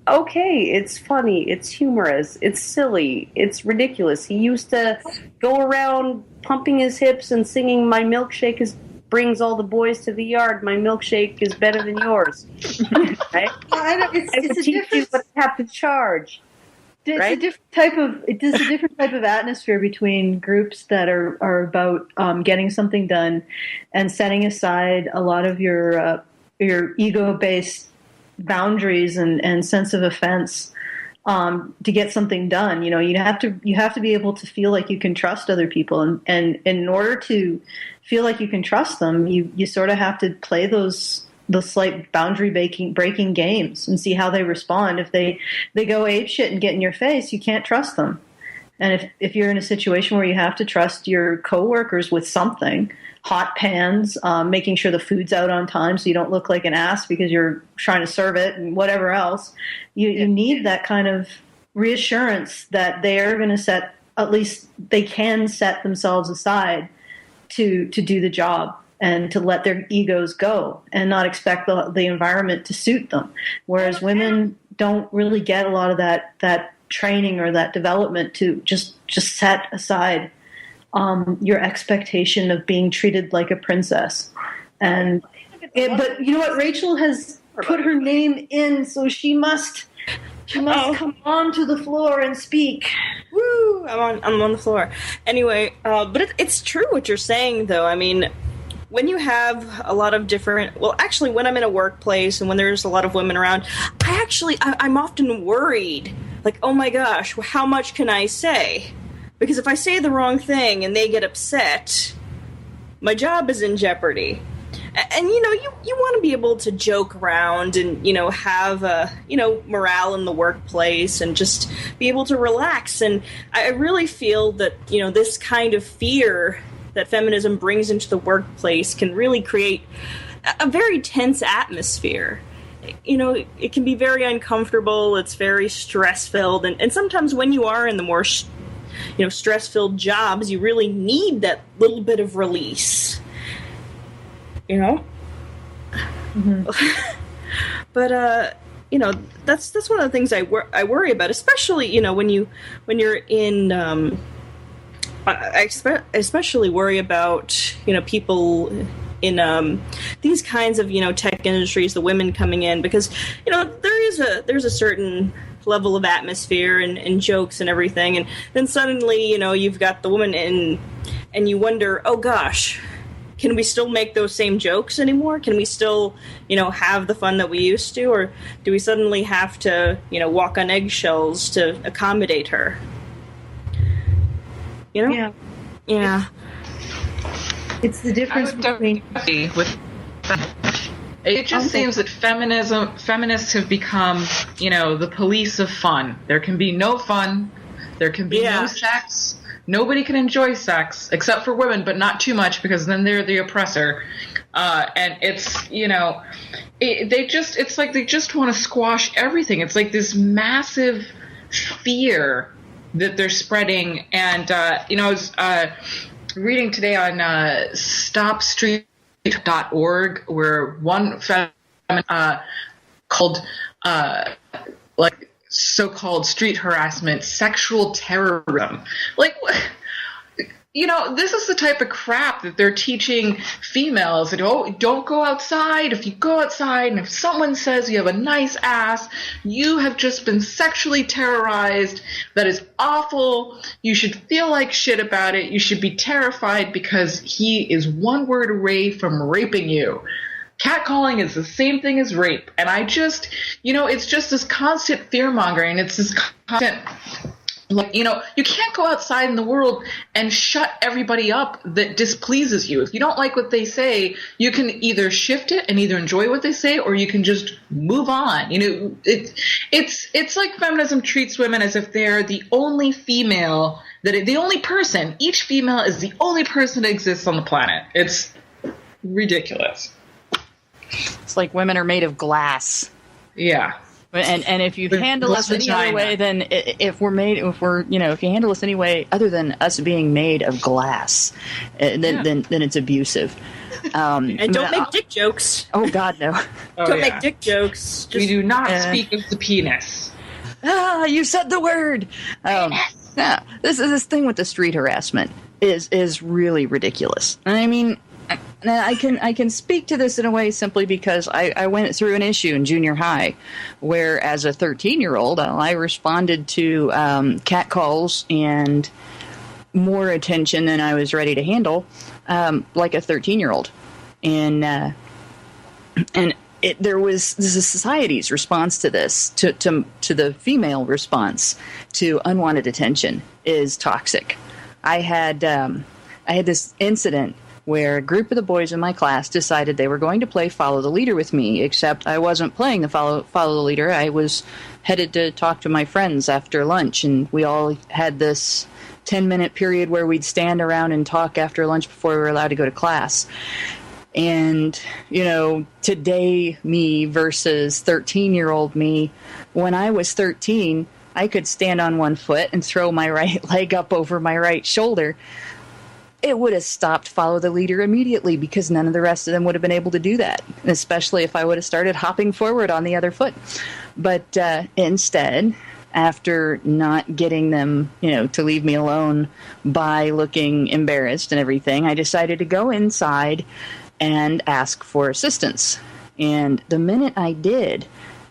okay, it's funny, it's humorous, it's silly, it's ridiculous. He used to go around pumping his hips and singing, "My milkshake brings all the boys to the yard. My milkshake is better than yours." Right? It's a different. But I have to charge. It's a different type of atmosphere between groups that are about getting something done and setting aside a lot of your ego-based boundaries and sense of offense to get something done. You have to be able to feel like you can trust other people, and in order to feel like you can trust them, you sort of have to play those slight boundary breaking games and see how they respond. If they go apeshit and get in your face, you can't trust them. And if you're in a situation where you have to trust your coworkers with something, hot pans, making sure the food's out on time so you don't look like an ass because you're trying to serve it and whatever else, you need that kind of reassurance that they are going to at least they can set themselves aside to do the job and to let their egos go and not expect the environment to suit them. Whereas women don't really get a lot of that training or that development to just set aside your expectation of being treated like a princess. But you know what? Rachel has put her name in, so she must come onto the floor and speak. Woo! I'm on the floor. Anyway, but it's true what you're saying, though. I mean, when you have a lot of different, well, actually, when I'm in a workplace and when there's a lot of women around, I'm often worried, like, oh my gosh, how much can I say? Because if I say the wrong thing and they get upset, my job is in jeopardy. And, you want to be able to joke around and, have, morale in the workplace and just be able to relax. And I really feel that, this kind of fear that feminism brings into the workplace can really create a very tense atmosphere. It can be very uncomfortable. It's very stress-filled. And sometimes when you are in the more, stress-filled jobs, you really need that little bit of release. Mm-hmm. But that's one of the things I worry about, especially when you're in. I especially worry about people in these kinds of tech industries, the women coming in, because there's a certain level of atmosphere and jokes and everything, and then suddenly you've got the woman in. and you wonder, oh gosh, can we still make those same jokes anymore? Can we still, have the fun that we used to? Or do we suddenly have to, walk on eggshells to accommodate her? Yeah. Yeah. It's the difference between... It just seems that feminists have become, the police of fun. There can be no fun. There can be no sex. Nobody can enjoy sex except for women, but not too much because then they're the oppressor. And it's, it's like they just want to squash everything. It's like this massive fear that they're spreading. And, I was reading today on StopStreet.org where one called so-called street harassment sexual terrorism. This is the type of crap that they're teaching females that, don't go outside. If you go outside and if someone says you have a nice ass, you have just been sexually terrorized. That is awful. You should feel like shit about it. You should be terrified because he is one word away from raping you. Catcalling is the same thing as rape. And I just, it's just this constant fear-mongering. It's this constant... you can't go outside in the world and shut everybody up that displeases you. If you don't like what they say, you can either shift it and either enjoy what they say, or you can just move on. It's like feminism treats women as if they're the only female, the only person. Each female is the only person that exists on the planet. It's ridiculous. It's like women are made of glass. Yeah. And if you handle us any other way than if you handle us any way other than us being made of glass, then it's abusive. And don't make dick jokes. Oh God, no! Don't make dick jokes. We do not speak of the penis. You said the word. Yeah, this thing with the street harassment is really ridiculous. I mean. I can speak to this in a way simply because I went through an issue in junior high where, as a 13-year-old, I responded to catcalls and more attention than I was ready to handle, like a 13-year-old, and there was the society's response to this, to the female response to unwanted attention is toxic. I had this incident where a group of the boys in my class decided they were going to play Follow the Leader with me, except I wasn't playing the Follow the Leader. I was headed to talk to my friends after lunch, and we all had this 10-minute period where we'd stand around and talk after lunch before we were allowed to go to class. And, today me versus 13-year-old me, when I was 13, I could stand on one foot and throw my right leg up over my right shoulder. It would have stopped Follow the Leader immediately because none of the rest of them would have been able to do that, especially if I would have started hopping forward on the other foot. But instead, after not getting them, to leave me alone by looking embarrassed and everything, I decided to go inside and ask for assistance. And the minute I did,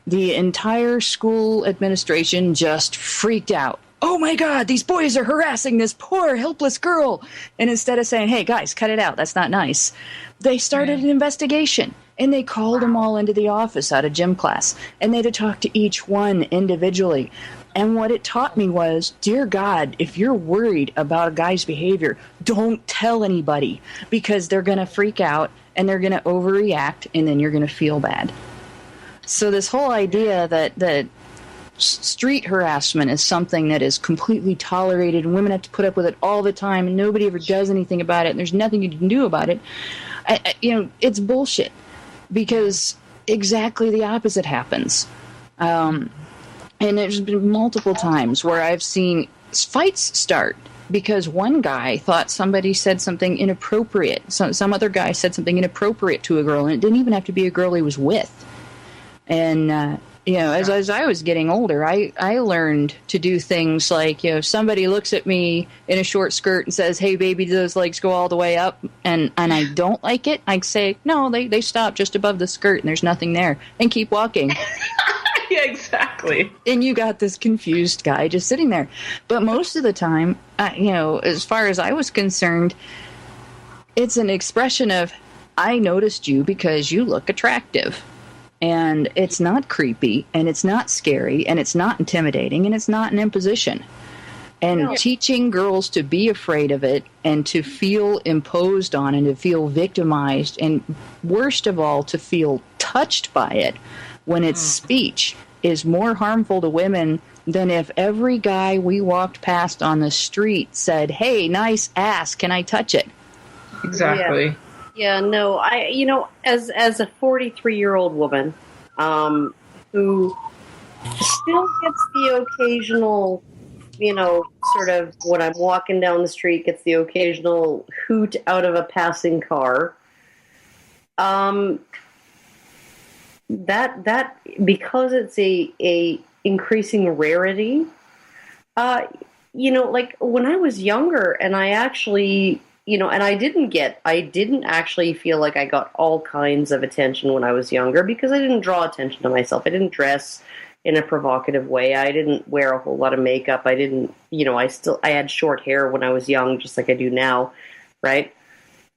the entire school administration just freaked out. Oh my God, these boys are harassing this poor, helpless girl. And instead of saying, hey, guys, cut it out, that's not nice, they started an investigation. And they called them all into the office out of gym class. And they had to talk to each one individually. And what it taught me was, dear God, if you're worried about a guy's behavior, don't tell anybody. Because they're going to freak out and they're going to overreact and then you're going to feel bad. So this whole idea that street harassment is something that is completely tolerated and women have to put up with it all the time and nobody ever does anything about it and there's nothing you can do about it, it's bullshit, because exactly the opposite happens. And there's been multiple times where I've seen fights start because one guy thought somebody said something inappropriate. Some other guy said something inappropriate to a girl, and it didn't even have to be a girl he was with. And as I was getting older, I learned to do things like, if somebody looks at me in a short skirt and says, hey, baby, do those legs go all the way up? And I don't like it, I say, no, they stop just above the skirt and there's nothing there, and keep walking. Yeah, exactly. And you got this confused guy just sitting there. But most of the time, as far as I was concerned, it's an expression of, I noticed you because you look attractive. And it's not creepy, and it's not scary, and it's not intimidating, and it's not an imposition. And teaching girls to be afraid of it and to feel imposed on and to feel victimized and, worst of all, to feel touched by it when it's speech is more harmful to women than if every guy we walked past on the street said, "Hey, nice ass, can I touch it?" Exactly. Yeah, no, as a 43-year-old woman who still gets the occasional, sort of when I'm walking down the street, gets the occasional hoot out of a passing car. That because it's a increasing rarity. Like when I was younger, and I actually. And I didn't actually feel like I got all kinds of attention when I was younger because I didn't draw attention to myself. I didn't dress in a provocative way. I didn't wear a whole lot of makeup. I didn't, I had short hair when I was young, just like I do now, right?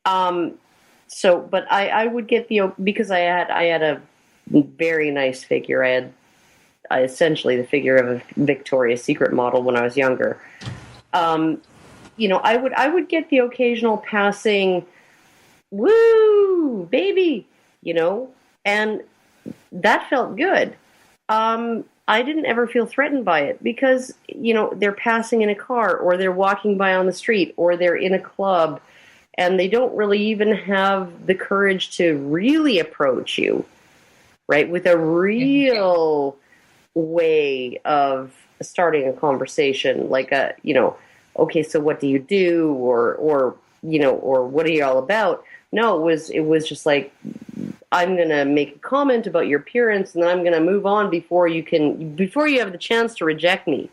But I would get because I had a very nice figure. I had essentially the figure of a Victoria's Secret model when I was younger. I would get the occasional passing, woo, baby, and that felt good. I didn't ever feel threatened by it because, they're passing in a car or they're walking by on the street or they're in a club and they don't really even have the courage to really approach you, right, with a real way of starting a conversation, like okay, so what do you do, or what are you all about? No, it was just like, I'm going to make a comment about your appearance, and then I'm going to move on before you have the chance to reject me.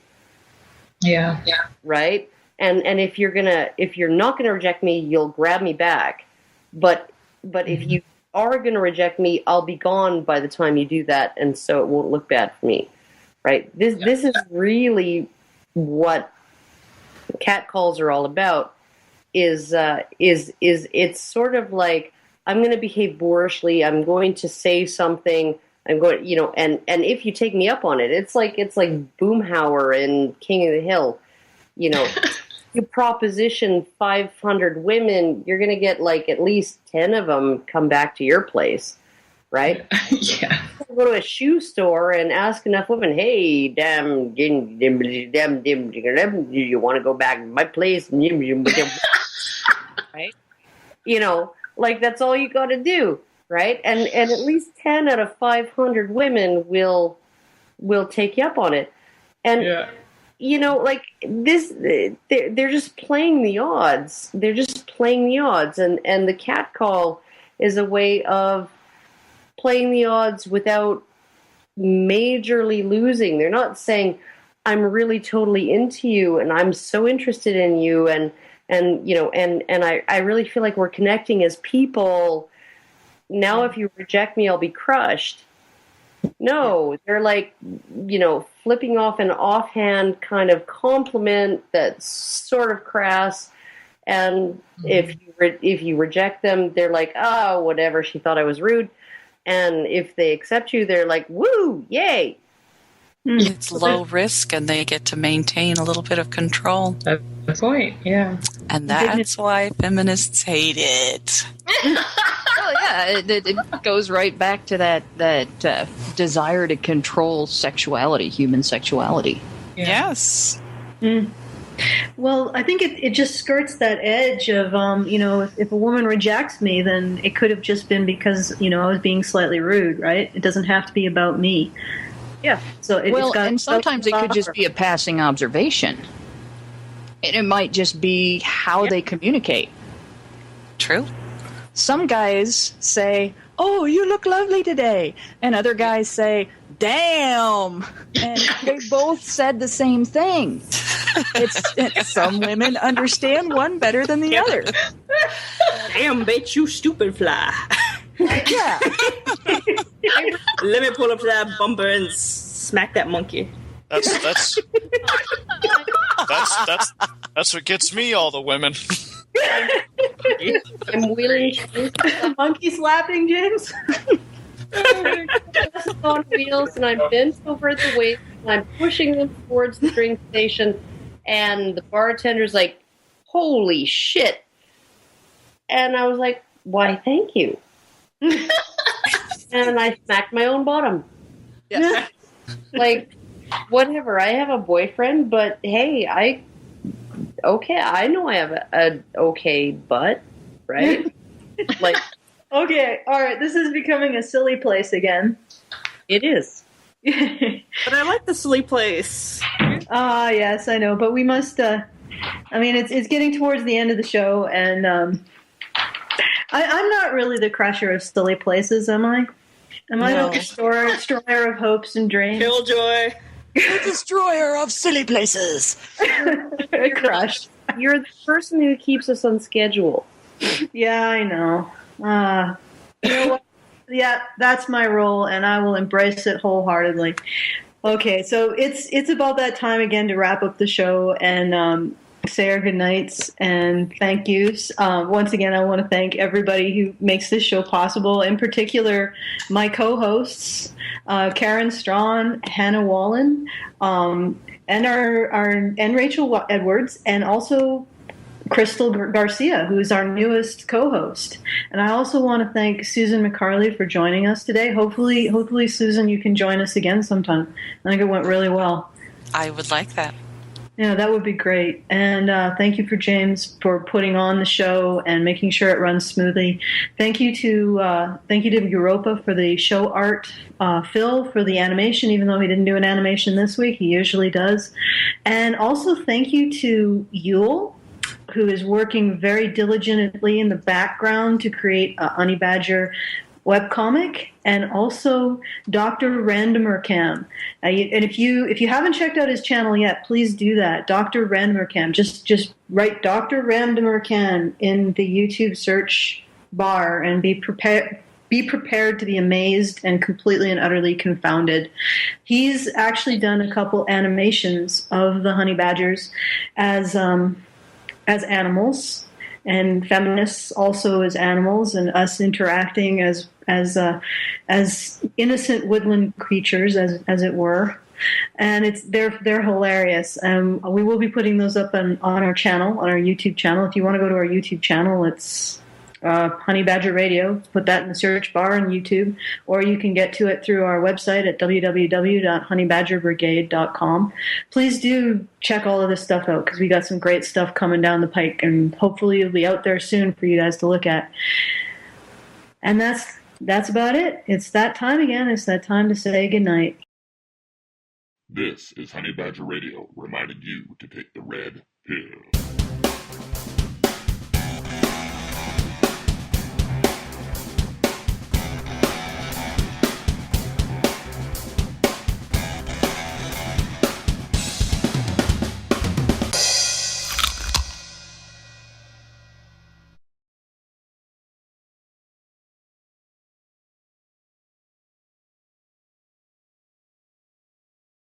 Yeah. Right? And if you're not going to reject me, you'll grab me back. But if you are going to reject me, I'll be gone by the time you do that, and so it won't look bad for me. Right? This is really what catcalls are all about. Is it's sort of like, I'm going to behave boorishly. I'm going to say something. I'm going, and if you take me up on it, it's like Boomhauer in King of the Hill. You proposition 500 women, you're going to get like at least 10 of them come back to your place, right? Yeah. Go to a shoe store and ask enough women, "Hey, damn, do you want to go back to my place?" Right? Like that's all you got to do, right? And at least 10 out of 500 women will take you up on it. And like this, they're just playing the odds. They're just playing the odds, and the catcall is a way of playing the odds without majorly losing. They're not saying, "I'm really totally into you and I'm so interested in you and I really feel like we're connecting as people. Now if you reject me, I'll be crushed." No, they're like, flipping off an offhand kind of compliment that's sort of crass. And if you reject them, they're like, "Oh, whatever, she thought I was rude." And if they accept you, they're like, "Woo, yay." It's low risk, and they get to maintain a little bit of control. That's the point, yeah. And that's why feminists hate it. Well, yeah, it goes right back to that desire to control sexuality, human sexuality. Yeah. Yes. Mm. Well, I think it just skirts that edge of, if a woman rejects me, then it could have just been because, I was being slightly rude, right? It doesn't have to be about me. Yeah. So and sometimes it could just be a passing observation. And it might just be how they communicate. True. Some guys say, "Oh, you look lovely today." And other guys say, "Damn." And they both said the same thing. It's some women understand one better than the other. Damn, bitch, you stupid fly. Yeah. Let me pull up that bumper and Smack that monkey. That's what gets me all the women. I'm wheeling Monkey slapping, James? on wheels, and I'm bent over at the waist, and I'm pushing them towards the drink station, and the bartender's like, holy shit. And I was like, why, thank you. And I smacked my own bottom. Yeah. Like, whatever, I have a boyfriend, but hey, I know I have a okay butt, right? Like, Okay, all right, this is becoming a silly place again. it is. But I like the silly place. Yes, I know, but we must, it's getting towards the end of the show, and I'm not really the crusher of silly places, am I? Am I No. the destroyer of hopes and dreams? Killjoy. The destroyer of silly places. Crush. You're the person who keeps us on schedule. Yeah, I know. You know what? Yeah, that's my role, and I will embrace it wholeheartedly. Okay, so it's about that time again to wrap up the show and say our goodnights and thank yous. Once again, I want to thank everybody who makes this show possible, in particular my co-hosts, Karen Strawn, Hannah Wallen, and and Rachel Edwards, and also Crystal Garcia, who is our newest co-host. And I also want to thank Susan McCarley for joining us today. Hopefully, Susan, you can join us again sometime. I think it went really well. I would like that. Yeah, that would be great. And thank you for James for putting on the show and making sure it runs smoothly. Thank you to Europa for the show art, Phil for the animation, even though he didn't do an animation this week, he usually does. And also thank you to Yule, who is working very diligently in the background to create a Honey Badger webcomic, and also Dr. Randomercam. And if you haven't checked out his channel yet, please do that. Dr. Randomercam. Just write Dr. Randomercam in the YouTube search bar and be prepared to be amazed and completely and utterly confounded. He's actually done a couple animations of the Honey Badgers as animals, and feminists also as animals, and us interacting as innocent woodland creatures, as it were. And they're hilarious. We will be putting those up on our channel, on our YouTube channel. If you want to go to our YouTube channel, it's Honey Badger Radio. Put that in the search bar on YouTube, or you can get to it through our website at www.honeybadgerbrigade.com. Please do check all of this stuff out, because we got some great stuff coming down the pike, and hopefully it'll be out there soon for you guys to look at. And that's about it. It's that time again. It's that time to say goodnight. This is Honey Badger Radio, reminding you to take the red pill.